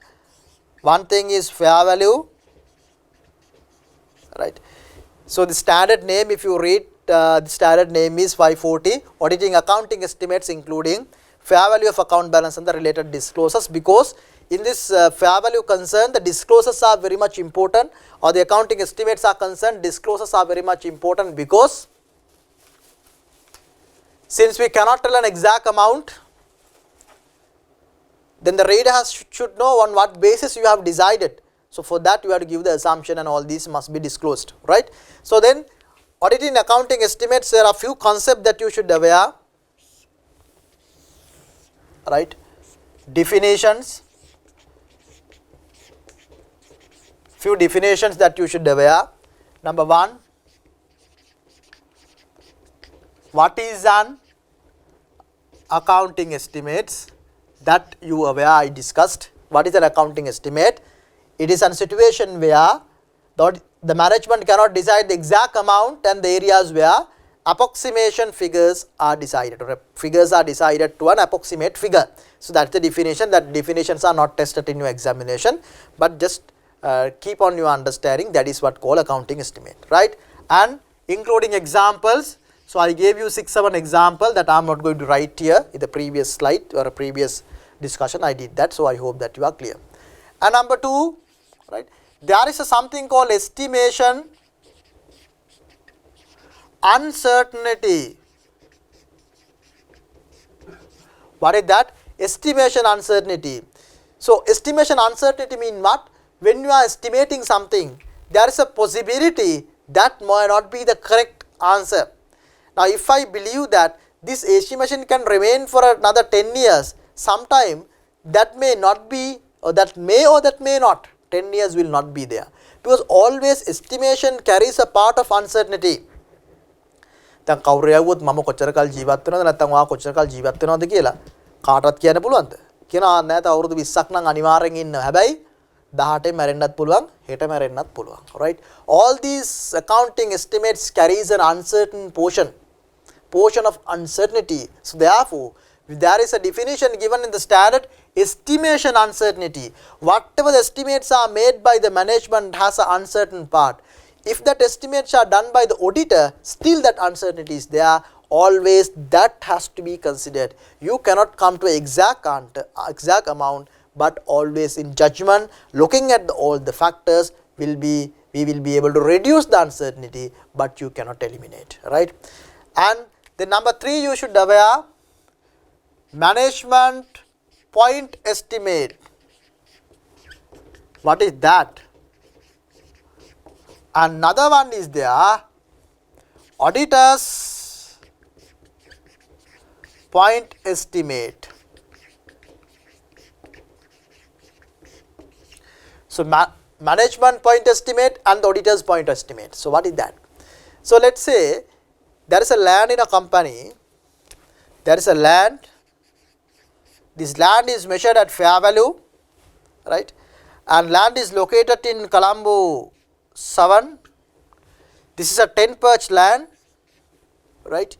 One thing is fair value, right? So the standard name, if you read, the standard name is 540, auditing accounting estimates including fair value of account balance and the related disclosures, because in this fair value concern, the disclosures are very much important, or the accounting estimates are concerned, disclosures are very much important, because since we cannot tell an exact amount, then the reader should know on what basis you have decided. So for that you have to give the assumption, and all these must be disclosed, right? So then auditing accounting estimates, there are few concepts that you should aware, right? Definitions, few definitions that you should aware. Number 1, what is an accounting estimates? That you aware, I discussed. What is an accounting estimate? It is a situation where the management cannot decide the exact amount, and the areas where approximation figures are decided, or figures are decided to an approximate figure. So that's the definition. That definitions are not tested in your examination, but just keep on your understanding. That is what called accounting estimate, right? And including examples. So I gave you 6-7 example that I am not going to write here in the previous slide or a previous discussion. I did that, so I hope that you are clear. And number 2, right? There is a something called estimation uncertainty. What is that? Estimation uncertainty. So estimation uncertainty means what? When you are estimating something, there is a possibility that might not be the correct answer. Now if I believe that this estimation can remain for another 10 years, sometime that may not be, or that may not, 10 years will not be there. Because always estimation carries a part of uncertainty. දැන් කවුරු යවුවොත් මම කොච්චර කාල ජීවත් වෙනවද නැත්නම් ඔයා කොච්චර කාල ජීවත් වෙනවද කියලා කාටවත් කියන්න පුළුවන්ද? කියනවා නැහැ තා අවුරුදු 20ක් නම් අනිවාර්යෙන් ඉන්නවා. හැබැයි 18 මැරෙන්නත් පුළුවන්, හෙට මැරෙන්නත් පුළුවන්. Right? All these accounting estimates carries an uncertain portion of uncertainty. So therefore, there is a definition given in the standard, estimation uncertainty. Whatever the estimates are made by the management has an uncertain part. If that estimates are done by the auditor, still that uncertainty is there. Always that has to be considered. You cannot come to exact amount, but always in judgment, looking at all the factors, we will be able to reduce the uncertainty, but you cannot eliminate, right? And the number 3 you should aware, management point estimate. What is that? Another one is there, auditor's point estimate. So management point estimate and the auditor's point estimate. So what is that? So let's say there is a land in a company, there is a land, this land is measured at fair value, right? And land is located in Colombo 7. This is a 10 perch land, right?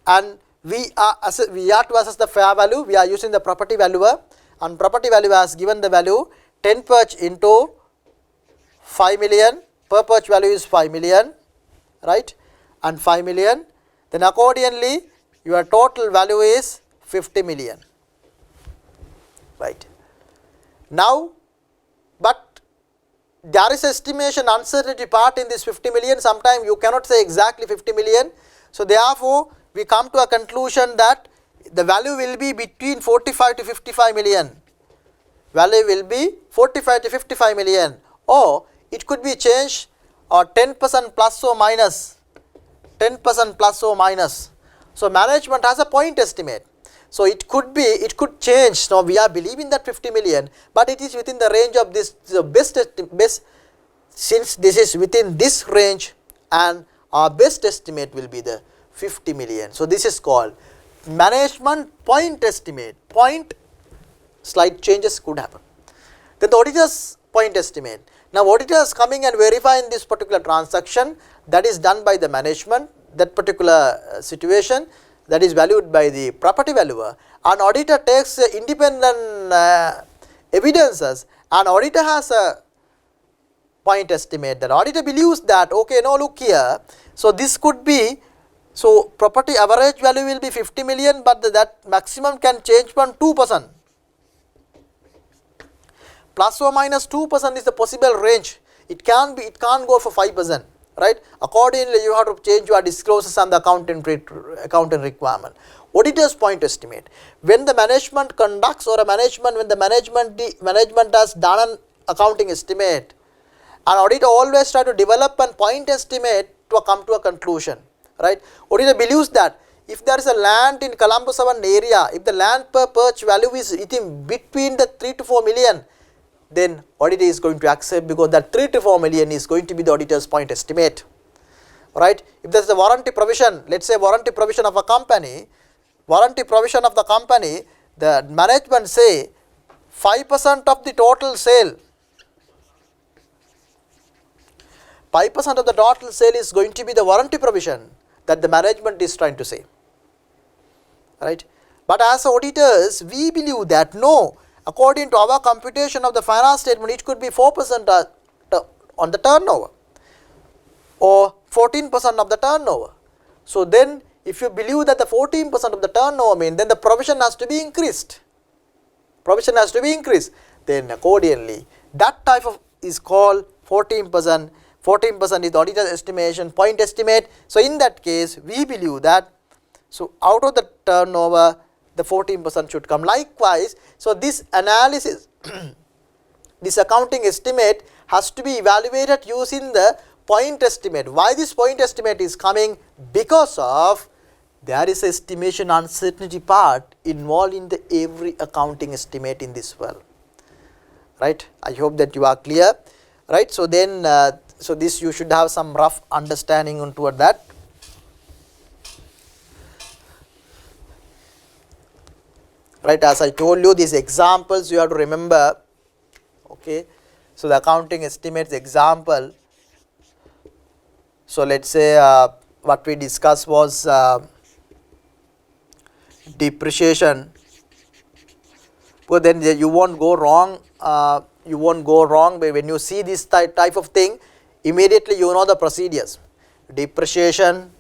And we are to assess the fair value. We are using the property valuer, and property valuer has given the value 10 perch into 5 million. Per perch value is 5 million, right? And 5 million. Then accordingly, your total value is 50 million, right? Now, but there is estimation uncertainty part in this 50 million. Sometimes you cannot say exactly 50 million. So therefore, we come to a conclusion that the value will be between 45 to 55 million. Value will be 45 to 55 million, or it could be changed or 10% plus or minus. 10% plus or minus. So since has a point estimate, so it could change. Now we are believing that 50 million, but it is within the range of this, the best since this is within this range, and our best estimate will be the 50 million. So this is called management point estimate. Point, slight changes could happen. Then the auditor's point estimate. Now auditors coming and verifying this particular transaction, that is done by the management, that particular situation, that is valued by the property valuer. An auditor takes independent evidences, and auditor has a point estimate. The auditor believes that, okay, no, look here, so this could be, so property average value will be 50 million, but that maximum can change from 2%. Plus or minus 2% is the possible range. It can't go for 5%, right? Accordingly, you have to change your disclosures and the accountant requirement. Auditor's point estimate. When the management conducts, or when the management has done an accounting estimate, an auditor always try to develop a point estimate to come to a conclusion, right? Auditor believes that if there is a land in Colombo 7 area, if the land per perch value is between the 3 to 4 million, then auditor is going to accept, because that 3 to 4 million is going to be the auditor's point estimate, right? If there is a warranty provision, let's say warranty provision of a company, the management say 5% of the total sale, 5% of the total sale is going to be the warranty provision that the management is trying to say, right? But as auditors, we believe that no, according to our computation of the finance statement, it could be 4% on the turnover or 14% of the turnover. So then if you believe that the 14% of the turnover mean, then the provision has to be increased. Provision has to be increased. Then accordingly, that type of is called 14%. 14% is the auditor's estimation, point estimate. So in that case, we believe that, so out of the turnover, the 14% should come. Likewise, so this analysis, this accounting estimate has to be evaluated using the point estimate. Why this point estimate is coming? Because of there is estimation uncertainty part involved in the every accounting estimate in this world, right? I hope that you are clear, right? So then, so this you should have some rough understanding on toward that. Right, as I told you, these examples you have to remember. Okay, so the accounting estimates example. So let's say what we discussed was depreciation. But then you won't go wrong. You won't go wrong when you see this type of thing. Immediately you know the procedures. Depreciation,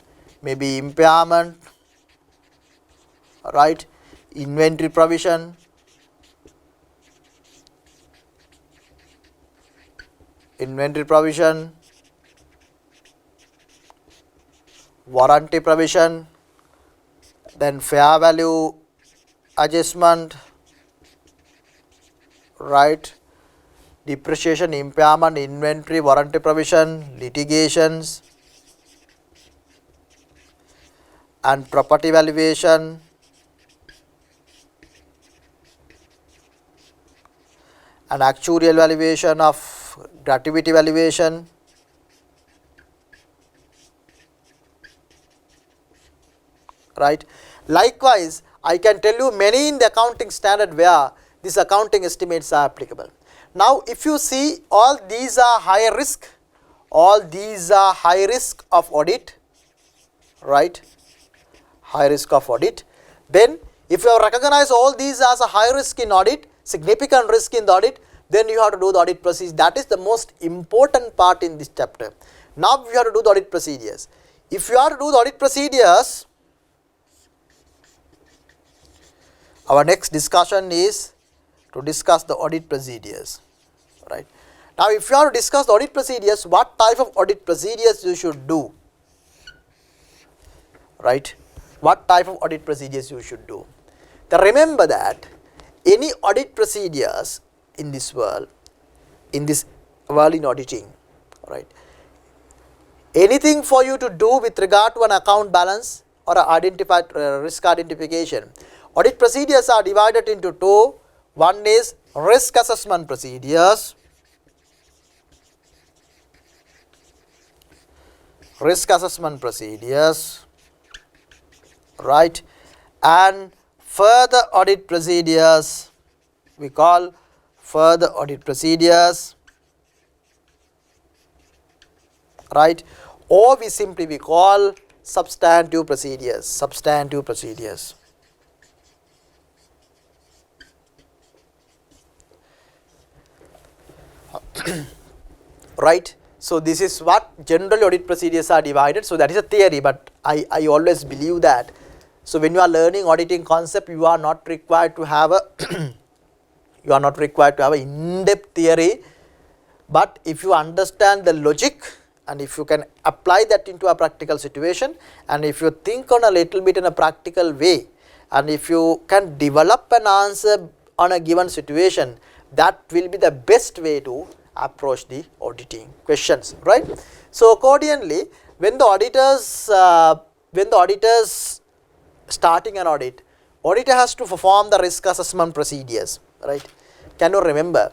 maybe impairment, right? Inventory provision, warranty provision, then fair value adjustment, right? Depreciation, impairment, inventory, warranty provision, litigations, and property valuation, and actuarial valuation of gratuity valuation, right? Likewise, I can tell you many in the accounting standard where these accounting estimates are applicable. Now, if you see, all these are high risk, all these are high risk of audit, right? High risk of audit. Then, if you recognize all these as a high risk in audit, significant risk in the audit, then you have to do the audit procedure. That is the most important part in this chapter. Now you have to do the audit procedures. If you have to do the audit procedures, our next discussion is to discuss the audit procedures, right? Now if you have to discuss the audit procedures, what type of audit procedures you should do, right? What type of audit procedures you should do. Now remember that any audit procedures in this world in auditing, right? Anything for you to do with regard to an account balance or identified risk identification, audit procedures are divided into two. One is risk assessment procedures, right? And further audit procedures, we call further audit procedures, right? Or we simply call substantive procedures, right? So this is what general audit procedures are divided. So that is a theory, but I always believe that. So when you are learning auditing concept, you are not required to have a in-depth theory, but if you understand the logic and if you can apply that into a practical situation, and if you think on a little bit in a practical way, and if you can develop an answer on a given situation, that will be the best way to approach the auditing questions, right? So accordingly, when the auditors starting an audit, auditor has to perform the risk assessment procedures, right? Can you remember?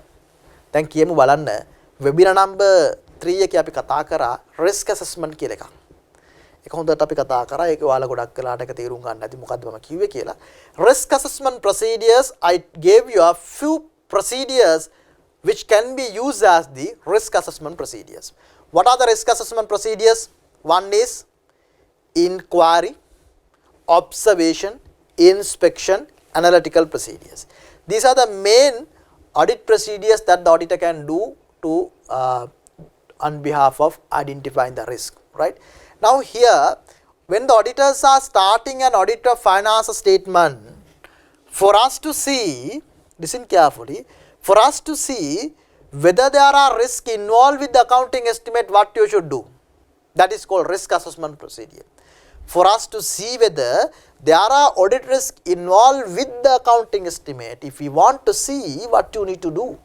දැන් කියමු බලන්න webinar number 3 එකේ අපි කතා කරා risk assessment කියලා එකක්. ඒක හොඳට අපි කතා කරා. ඒක ඔයාලා ගොඩක් වෙලාට ඒක තේරුම් ගන්න නැති මොකද්ද මම කිව්වේ කියලා. Risk assessment procedures, I gave you a few procedures which can be used as the risk assessment procedures. What are the risk assessment procedures? One is inquiry, observation, inspection, analytical procedures. These are the main audit procedures that the auditor can do to on behalf of identifying the risk, right? Now here, when the auditors are starting an audit of financial statement, for us to see, listen carefully, for us to see whether there are risks involved with the accounting estimate, what you should do. That is called risk assessment procedure. For us to see whether there are audit risks involved with the accounting estimate, if we want to see, what you need to do,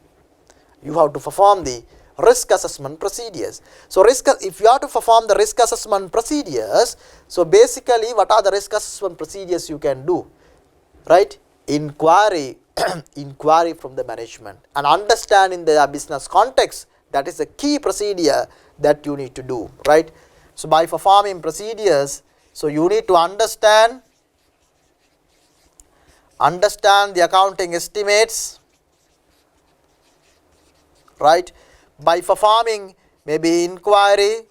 you have to perform the risk assessment procedures. So if you have to perform the risk assessment procedures, so basically what are the risk assessment procedures you can do, right? Inquiry, inquiry from the management and understand in the business context. That is the key procedure that you need to do, right? So by performing procedures, so you need to understand the accounting estimates, right? By performing maybe inquiry,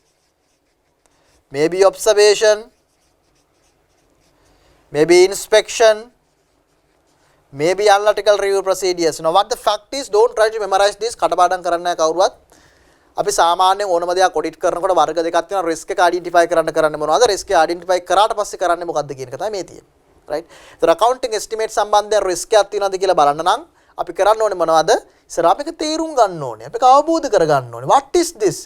maybe observation, maybe inspection, maybe analytical review procedures. Now what the fact is, don't try to memorize this. කටපාඩම් කරන්න කවුරුවත්. අපි සාමාන්‍යයෙන් ඕනම දෙයක් audit කරනකොට වර්ග දෙකක් තියෙනවා. risk එක identify කරන්න මොනවද? risk එක identify කරාට පස්සේ කරන්නේ මොකක්ද කියන එක තමයි මේ තියෙන්නේ. right? So accounting estimate සම්බන්ධයෙන් risk එකක් තියෙනවද කියලා බලන්න නම් අපි කරන්න ඕනේ මොනවද? ඉස්සරහ අපි ඒක තේරුම් ගන්න ඕනේ. අපි ඒක අවබෝධ කරගන්න ඕනේ. What is this?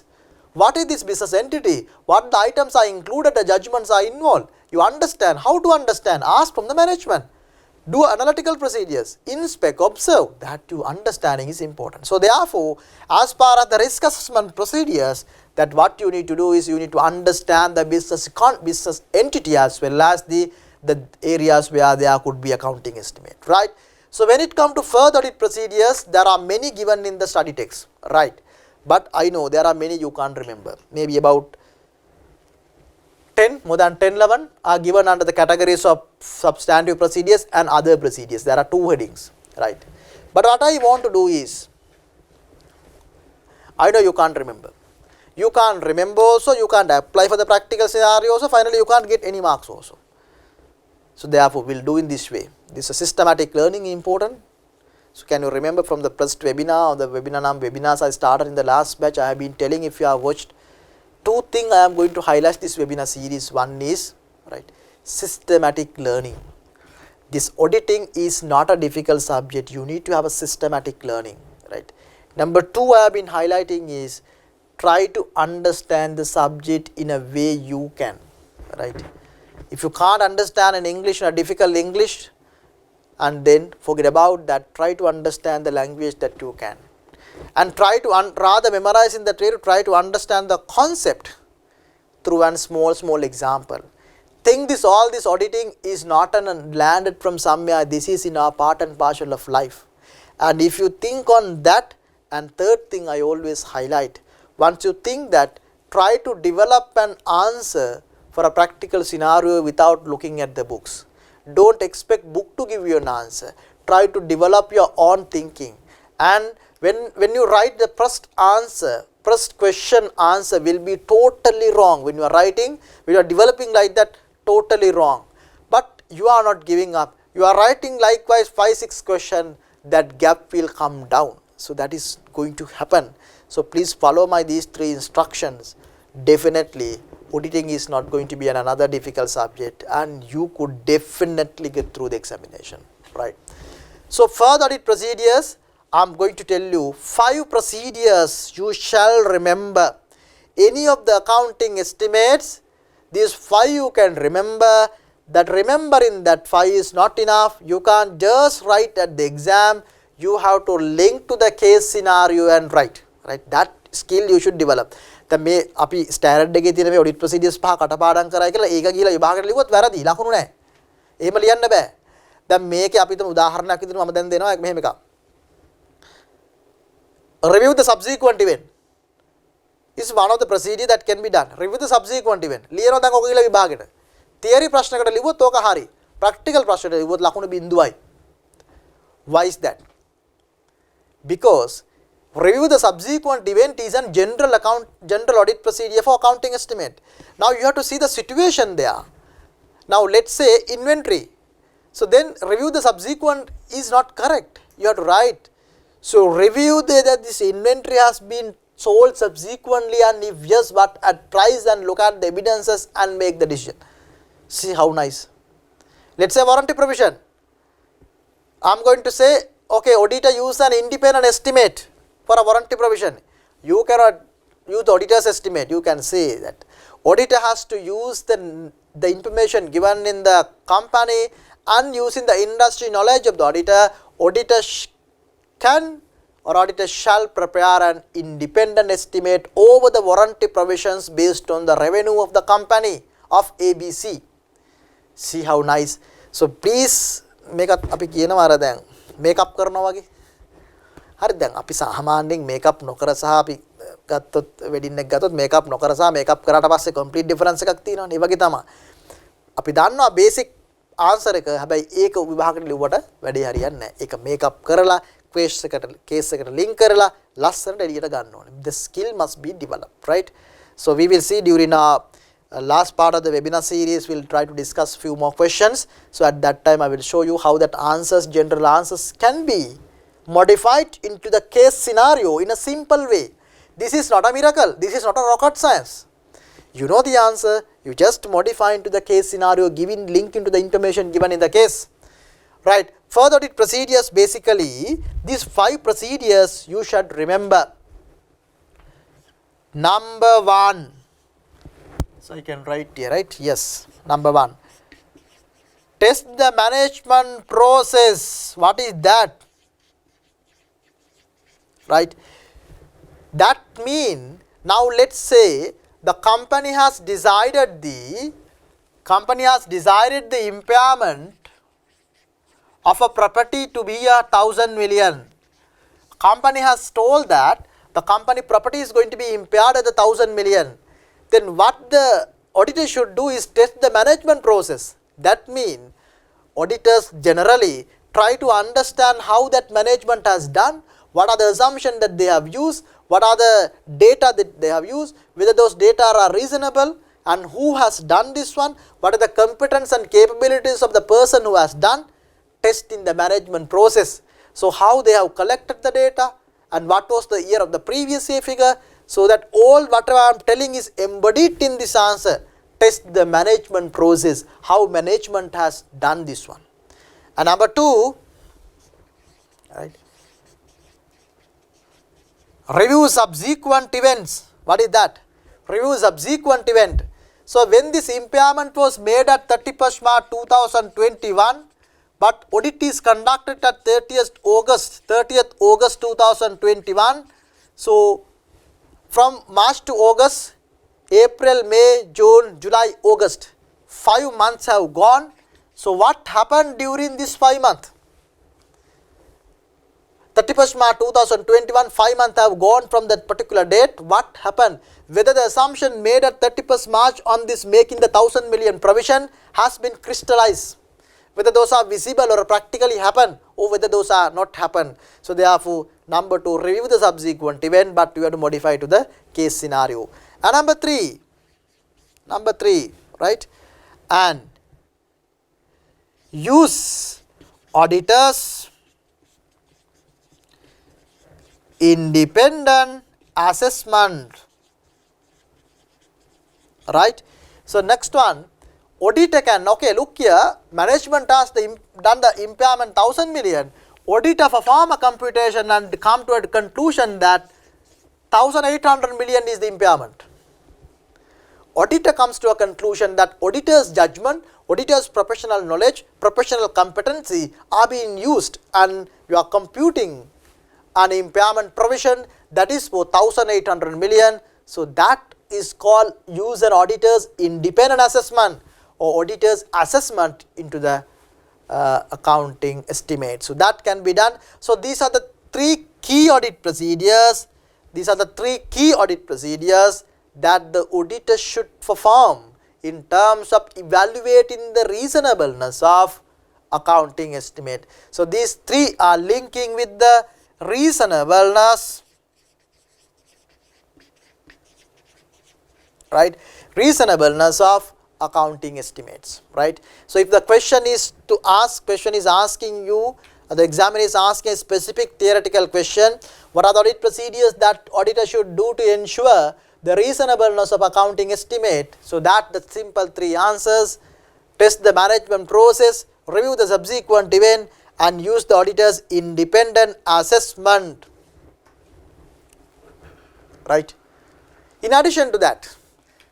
What is this business entity? What the items are included, the judgments are involved. You understand. How to understand? Ask from the management. Do analytical procedures, inspect, observe. That you understanding is important. So therefore, as part of the risk assessment procedures, that what you need to do is you need to understand the business entity as well as the areas where there could be accounting estimate, right? So when it comes to further audit procedures, there are many given in the study text, right? But I know there are many you can't remember. Maybe about 10, more than 10, 11 are given under the categories of substantive procedures and other procedures. There are two headings, right? But what I want to do is, I know you can't remember. You can't remember also, you can't apply for the practical scenario also, finally you can't get any marks also. So therefore, we'll do in this way. This is systematic learning important. So can you remember from the first webinar or the webinars I started in the last batch, I have been telling, if you have watched, two things I am going to highlight this webinar series. One is, right, systematic learning. This auditing is not a difficult subject. You need to have a systematic learning, right? Number two I have been highlighting is, try to understand the subject in a way you can, right? If you can't understand an English or a difficult English, and then forget about that, try to understand the language that you can. And try to, rather memorizing the way, try to understand the concept through one small example. Think this, all this auditing is not landed from somewhere. This is in our part and parcel of life. And if you think on that, and third thing I always highlight, once you think that, try to develop an answer for a practical scenario without looking at the books. Don't expect book to give you an answer. Try to develop your own thinking. And when you write the first question answer will be totally wrong. When you are writing, when you are developing like that, totally wrong. But you are not giving up. You are writing likewise 5-6 questions, that gap will come down. So that is going to happen. So please follow these 3 instructions. Definitely, auditing is not going to be another difficult subject, and you could definitely get through the examination, right? So further audit procedures, I am going to tell you 5 procedures you shall remember. Any of the accounting estimates, these 5 you can remember. That remembering that 5 is not enough. You can't just write at the exam. You have to link to the case scenario and write, right? That skill you should develop. දැන් මේ අපි standard එකේ තියෙන මේ audit ප්‍රොසීජර්ස් පහ කටපාඩම් කරා කියලා ඒක ගිහලා විභාගයට ලිව්වොත් වැරදි, ලකුණු නැහැ. එහෙම ලියන්න බෑ. දැන් මේකේ අපි හිතමු උදාහරණයක් විදිහට මම දැන් දෙනවා මෙහෙම එකක්. Review the subsequent event is one of the procedure that can be done. Review the subsequent event. ලියනවා දැන් ඔක ගිහලා විභාගෙට. theory ප්‍රශ්නකට ලිව්වොත් ඕක හරි. practical ප්‍රශ්නකට ලිව්වොත් ලකුණු බිඳුවයි. Why is that? Because review the subsequent event is a general audit procedure for accounting estimate. Now you have to see the situation there. Now let's say inventory. So then review the subsequent is not correct. You have to write. So review that this inventory has been sold subsequently, and if yes, what at price, and look at the evidences and make the decision. See how nice. Let's say warranty provision. I am going to say, okay, auditor use an independent estimate for a warranty provision. You cannot use the auditor's estimate. You can say that auditor has to use the information given in the company, and using the industry knowledge of the auditor, auditor can or auditor shall prepare an independent estimate over the warranty provisions based on the revenue of the company of ABC. See how nice. So please make up අපි කියනවා අර දැන් makeup කරනවා වගේ. හරි දැන් අපි සාමාන්‍යයෙන් මේකප් නොකර සහ අපි ගත්තොත් වෙඩින් එක ගත්තොත් මේකප් නොකර සහ මේකප් කරාට පස්සේ කම්ප්ලීට් ඩිෆරන්ස් එකක් තියෙනවානේ. ඒ වගේ තමයි. අපි දන්නවා බේසික් ආන්සර් එක. හැබැයි ඒක විභාගයට ලිව්වට වැඩේ හරියන්නේ නැහැ. ඒක මේකප් කරලා කේස් එකට ලින්ක් කරලා ලස්සනට එළියට ගන්න ඕනේ. The skill must be developed, right? So we will see during our last part of the webinar series, we'll try to discuss few more questions. So at that time I will show you how that general answers can be modified into the case scenario in a simple way. This is not a miracle. This is not a rocket science. You know the answer, you just modify into the case scenario, giving link into the information given in the case. Right. Further audit procedures, basically these 5 procedures you should remember. Number 1. So I can write here, right? Yes. Number 1. Test the management process. What is that? Right. That means, now let's say the company has decided the impairment of a property to be 1,000 million. Company has told that the company property is going to be impaired at 1,000 million. Then what the auditor should do is test the management process. That means auditors generally try to understand how that management has done, what are the assumptions that they have used, what are the data that they have used, whether those data are reasonable, and who has done this one, what are the competence and capabilities of the person who has done. Test in the management process. So how they have collected the data, and what was the year of the previous year figure, so that all whatever I am telling is embodied in this answer. Test the management process, how management has done this one. And number 2, right, review subsequent events. What is that? Review subsequent event. So when this impairment was made at 31st March 2021, but audit is conducted at 30th August 2021. So from March to August, April, May, June, July, August, 5 months have gone. So what happened during this 5 months? 31st March 2021, 5 months have gone from that particular date. What happened? Whether the assumption made at 31st March on this making the 1,000 million provision has been crystallized, whether those are visible or practically happen, or whether those are not happen. So therefore, number 2, review the subsequent event, but you have to modify to the case scenario. And number 3, right, and use auditors independent assessment, right. So next one, auditor can, okay, look here, management has done the impairment 1,000 million, auditor perform a computation and come to a conclusion that 1,800 million is the impairment. Auditor comes to a conclusion that auditor's judgment, auditor's professional knowledge, professional competency are being used, and you are computing an impairment provision that is for 1,800 million. So that is called user auditor's independent assessment, or auditor's assessment into the accounting estimate. So that can be done. So these are the 3 key audit procedures. These are the 3 key audit procedures that the auditor should perform in terms of evaluating the reasonableness of accounting estimate. So these 3 are linking with the reasonableness, right, reasonableness of accounting estimates, right. So if the question is asking you The examiner is asking a specific theoretical question. What are the audit procedures that auditor should do to ensure the reasonableness of accounting estimate? So that the simple three answers: test the management process, review the subsequent event, and use the auditor's independent assessment. Right. In addition to that,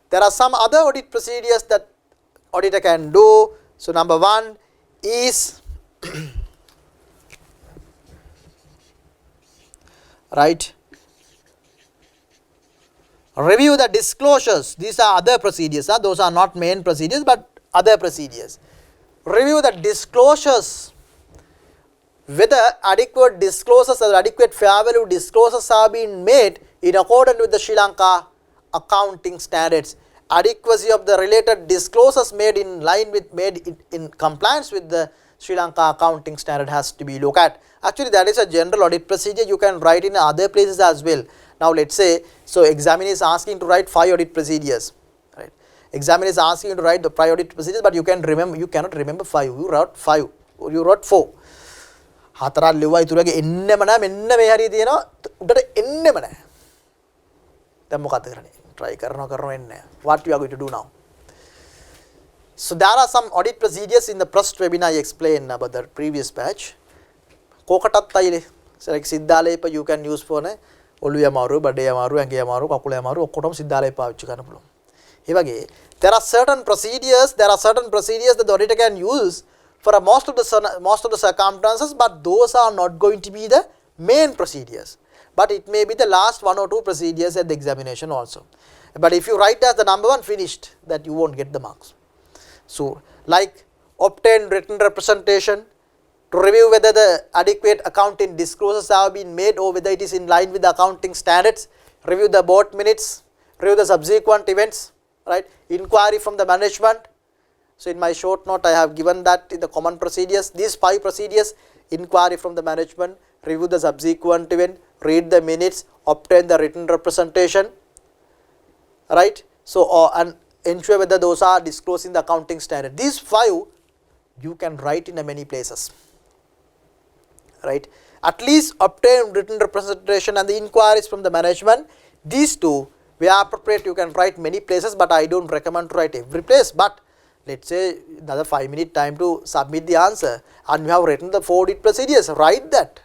there are some other audit procedures that auditor can do. So number one is right, review the disclosures. These are other procedures. Those are not main procedures but other procedures. Review the disclosures, whether adequate disclosures or adequate fair value disclosures are being made in accordance with the Sri Lanka accounting standards. Adequacy of the related disclosures made in compliance with the Sri Lanka accounting standard has to be looked at. Actually, that is a general audit procedure. You can write in other places as well. Now let's say, so examiner is asking to write 5 audit procedures. Right? Examiner is asking you to write the 5 audit procedures, but you cannot remember 5. You wrote 5. You wrote 4. හතරක් ලිව්වා ඉතුරුගේ එන්නෙම නෑ මෙන්න මේ හරිය තියෙනවා උඩට එන්නෙම නෑ දැන් මොකද කරන්නේ try කරනවා එන්නේ what we are going to do now. So there are some audit procedures in the first webinar I explained about the previous batch. කෝකටත් අයිලේ like සිද්ධාලේප you can use for නේ ඔළුවේ අමාරු බඩේ අමාරු ඇඟේ අමාරු කකුලේ අමාරු ඔක්කොටම සිද්ධාලේප පාවිච්චි කරන්න පුළුවන්. ඒ වගේ there are certain procedures that the auditor can use for most of the circumstances, but those are not going to be the main procedures. But it may be the last 1 or 2 procedures at the examination also. But if you write as the number 1 finished, that you won't get the marks. So, like obtain written representation to review whether the adequate accounting disclosures have been made or whether it is in line with the accounting standards. Review the board minutes, review the subsequent events, right? Inquiry from the management. So in my short note, I have given that in the common procedures. These 5 procedures: inquiry from the management, review the subsequent event, read the minutes, obtain the written representation, right? So and ensure whether those are disclosed in the accounting standard. These 5 you can write in many places, right? At least obtain written representation and the inquiries from the management. These 2, where appropriate, you can write many places, but I don't recommend to write every place. But let's say another 5 minute time to submit the answer, and you have written the 4 audit procedures. Write that.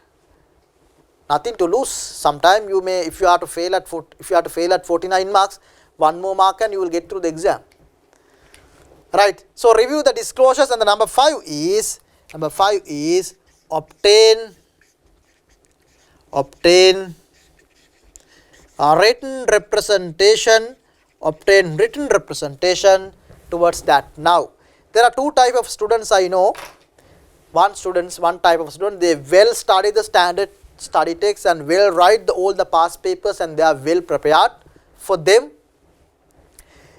Nothing to lose. Sometime you may, if you have to fail at 49 marks, 1 more mark and you will get through the exam. Right. So review the disclosures, and the number 5 is obtain written representation. Obtain written representation towards that. Now, there are 2 types of students I know. One type of student, they well study the standard study text and will write all the past papers, and they are well prepared for them.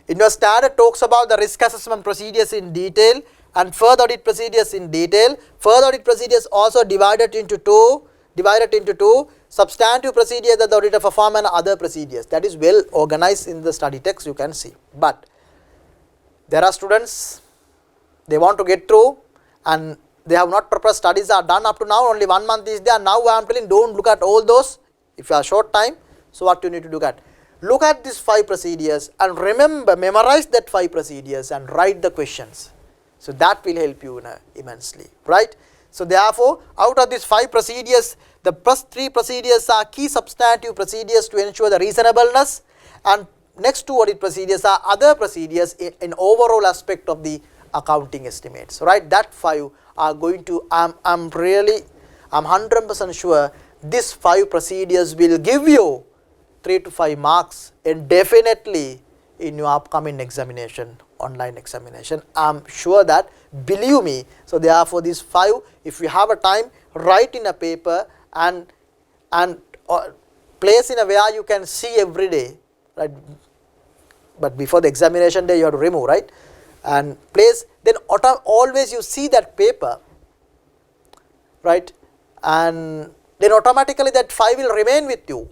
In your standard talks about the risk assessment procedures in detail and further audit procedures in detail. Further audit procedures also divided into two: substantive procedures that the auditor perform and other procedures. That is well organized in the study text, you can see. But there are students, they want to get through and they have not proper studies are done up to now. Only 1 month is there. Now I am telling, don't look at all those if you are short time. So what you need to look at? Look at these 5 procedures and memorize that 5 procedures and write the questions. So that will help you immensely, right? So therefore, out of these 5 procedures, the first 3 procedures are key substantive procedures to ensure the reasonableness, and next 2 audit procedures are other procedures in overall aspect of the accounting estimates, right? That 5 are going to, I'm 100% sure these 5 procedures will give you 3 to 5 marks, and definitely in your upcoming examination, online examination. I'm sure that, believe me. So therefore these 5, if you have a time, write in a paper and place in a where you can see every day, right? But before the examination day you have to remove, right? And place, then always you see that paper, right? And then automatically that 5 will remain with you.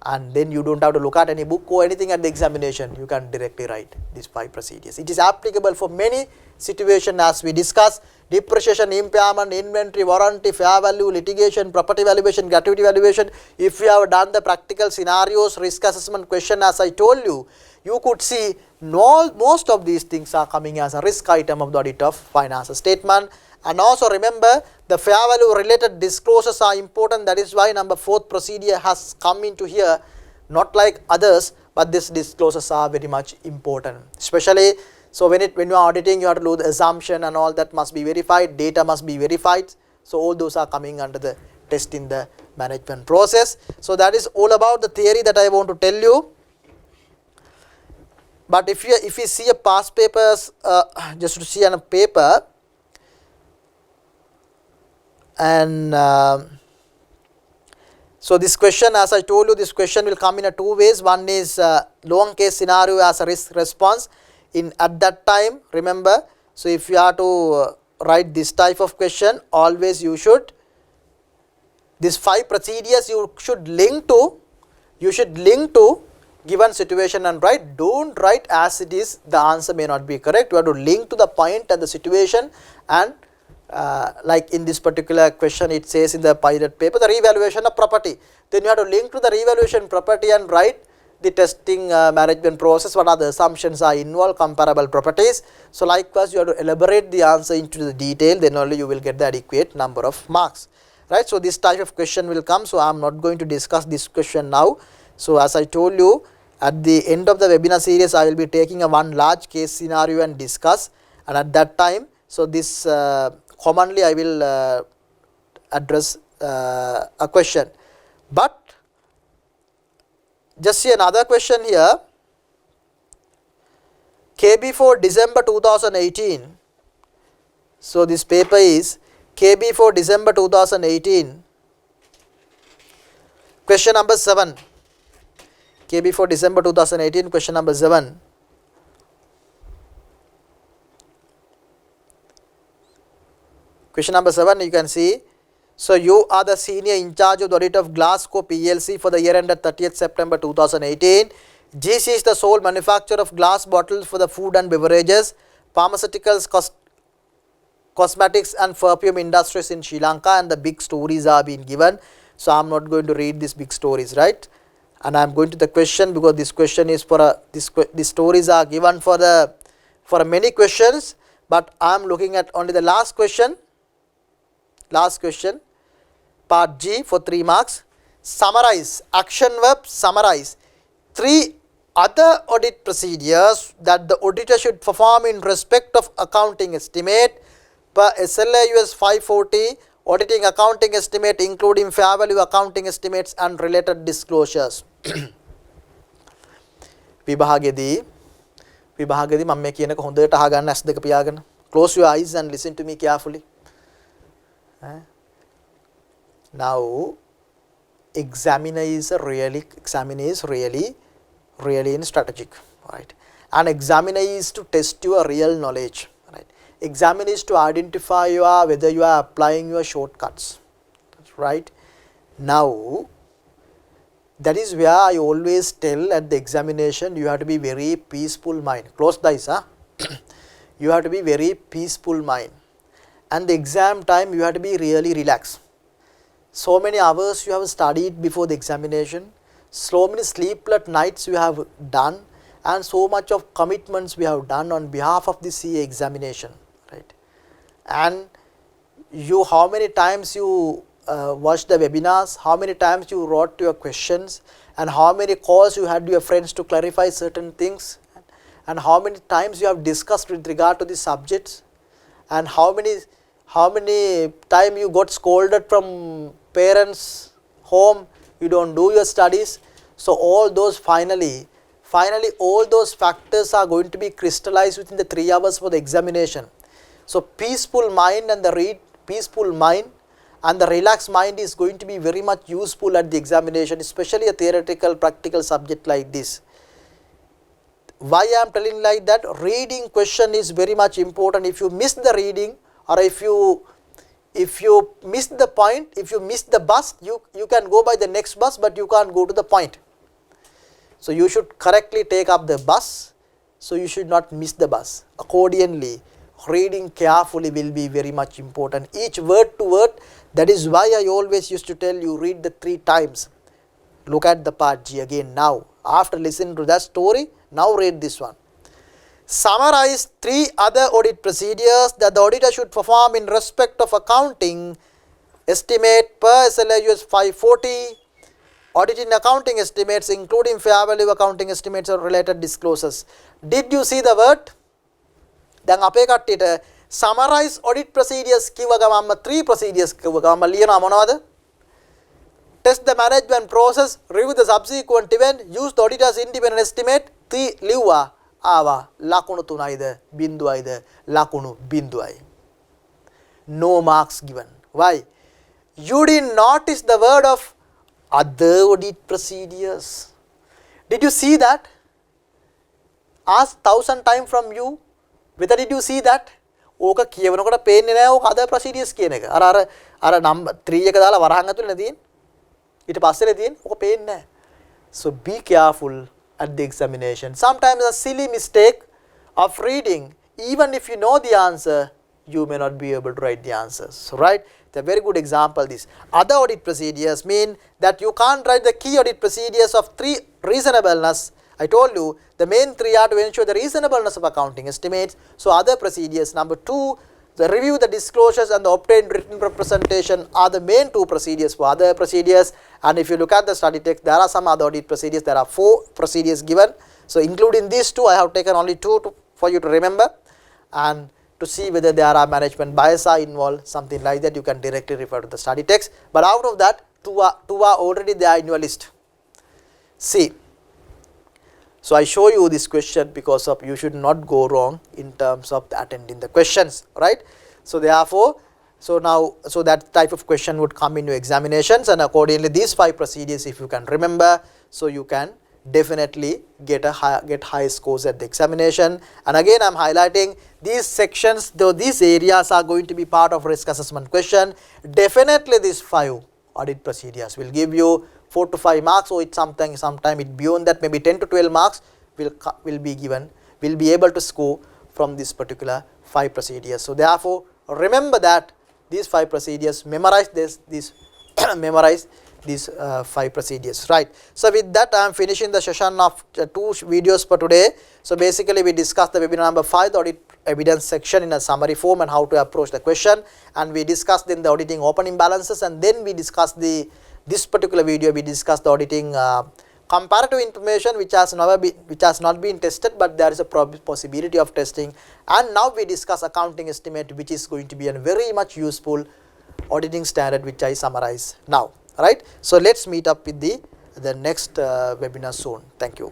and then you don't have to look at any book or anything at the examination. You can directly write these 5 procedures. It is applicable for many situations as we discussed: depreciation, impairment, inventory, warranty, fair value, litigation, property valuation, gratuity valuation. If you have done the practical scenarios, risk assessment question, as I told you, you could see most of these things are coming as a risk item of the audit of financial statement. And also remember, the fair value related disclosures are important. That is why number 4th procedure has come into here, not like others, but these disclosures are very much important. Especially, so when you are auditing, you have to do the assumption and all that must be verified, data must be verified. So all those are coming under the test in the management process. So that is all about the theory that I want to tell you. But if you see a past papers, just to see on a paper, and so this question, as I told you, this question will come in a 2 ways. One is long case scenario as a risk response. At that time, remember, so if you are to write this type of question, always you should, these 5 procedures you should link to given situation and write. Don't write as it is, the answer may not be correct. You have to link to the point and the situation, and like in this particular question it says in the pilot paper, the revaluation of property. Then you have to link to the revaluation property and write the testing management process, what are the assumptions are involved, comparable properties. So likewise you have to elaborate the answer into the detail, then only you will get the adequate number of marks. Right. So this type of question will come. So I am not going to discuss this question now. So as I told you, at the end of the webinar series, I will be taking a one large case scenario and discuss, and at that time, so this commonly I will address a question. But just see another question here. KB for December 2018. So this paper is KB for December 2018. Question number 7. KB for December 2018, question number 7. Question number 7, you can see. So you are the senior in charge of the audit of Glasgow PLC for the year ended 30th September 2018. GC is the sole manufacturer of glass bottles for the food and beverages, pharmaceuticals, cosmetics and perfume industries in Sri Lanka, and the big stories are being given. So I am not going to read these big stories, right? And I am going to the question, because this question is for these stories are given for many questions, but I am looking at only the last question, part G for 3 marks. Summarize, action verb summarize 3 other audit procedures that the auditor should perform in respect of accounting estimate per SLA US 540, auditing accounting estimate including fair value accounting estimates and related disclosures. විභාගෙදී මම මේ කියනක හොඳට අහගන්න S2 පියාගෙන. Close your eyes and listen to me carefully. Now examiner is really in strategic, right? And examiner is to test your real knowledge, right? Examiner is to identify whether you are applying your shortcuts, right? Now that is where I always tell at the examination, you have to be very peaceful mind. Close the eyes, huh? You have to be very peaceful mind. And the exam time, you have to be really relaxed. So many hours you have studied before the examination, so many sleepless nights you have done, and so much of commitments we have done on behalf of the CA examination, right? And you, how many times you watched the webinars, how many times you wrote your questions, and how many calls you had to your friends to clarify certain things, and how many times you have discussed with regard to the subjects, and how many time you got scolded from parents home, you don't do your studies. So all those finally all those factors are going to be crystallized within the 3 hours for the examination. So peaceful mind and the relaxed mind is going to be very much useful at the examination, especially a theoretical practical subject like this. Why I am telling like that? Reading question is very much important. If you miss the reading, or if you miss the point, if you miss the bus, you can go by the next bus, but you can't go to the point, So you should correctly take up the bus. So you should not miss the bus. Accordingly, reading carefully will be very much important. Each word to word. That is why I always used to tell you, read the 3 times. Look at the part G again now. After listening to that story, now read this one. Summarize 3 other audit procedures that the auditor should perform in respect of accounting estimate per SLAUS 540, auditing accounting estimates including fair value accounting estimates or related disclosures. Did you see the word? දැන් අපේ කට්ටියට summarize audit procedures කිව්ව ගමන්ම 3 procedures කිව්ව ගමන්ම ලියනවා මොනවද? Test the management process, review the subsequent event, use the auditor's independent estimate. 3 ලිව්වා ආවා ලකුණු 3යිද බිංදුවයිද ලකුණු බිංදුවයි. No marks given. Why? You didn't notice the word of other audit procedures. Did you see that? Ask 1000 times from you. Whether did you see that? ඕක කියවනකොට පේන්නේ නැහැ ඕක other procedures කියන එක. අර number 3 එක දාලා වරහන් ඇතුලේ නේ තියෙන්නේ. ඊට පස්සේනේ තියෙන්නේ. ඕක පේන්නේ නැහැ. So be careful at the examination. Sometimes a silly mistake of reading, even if you know the answer, you may not be able to write the answers. So, right? It's a very good example. This other audit procedures mean that you can't write the key audit procedures of 3 reasonableness. I told you the main 3 are to ensure the reasonableness of accounting estimates. So other procedures, number 2, the review the disclosures and the obtained written representation are the main 2 procedures for other procedures. And if you look at the study text, there are some other audit procedures. There are 4 procedures given. So including these 2, I have taken only 2 for you to remember, and to see whether there are management bias are involved, something like that, you can directly refer to the study text. But out of that, 2 are already there in your list. See. So I show you this question because of you should not go wrong in terms of attending the questions, right? So therefore, so that type of question would come in your examinations, and accordingly these 5 procedures, if you can remember, so you can definitely get high scores at the examination. And again, I am highlighting these sections, though these areas are going to be part of risk assessment question. Definitely these 5 audit procedures will give you 4 to 5 marks, or it's sometime it beyond that, maybe 10 to 12 marks will be given, will be able to score from this particular 5 procedures. So therefore, remember that these 5 procedures, memorize memorize these 5 procedures, right? So with that, I am finishing the session of 2 videos for today. So basically we discussed the webinar number 5, the audit evidence section in a summary form and how to approach the question, and we discussed then the auditing opening balances, and then we discussed this particular video we discussed the auditing comparative information which has not been tested, but there is a possibility of testing, and now we discuss accounting estimate, which is going to be a very much useful auditing standard which I summarize now, right? So let's meet up with the next webinar soon. Thank you.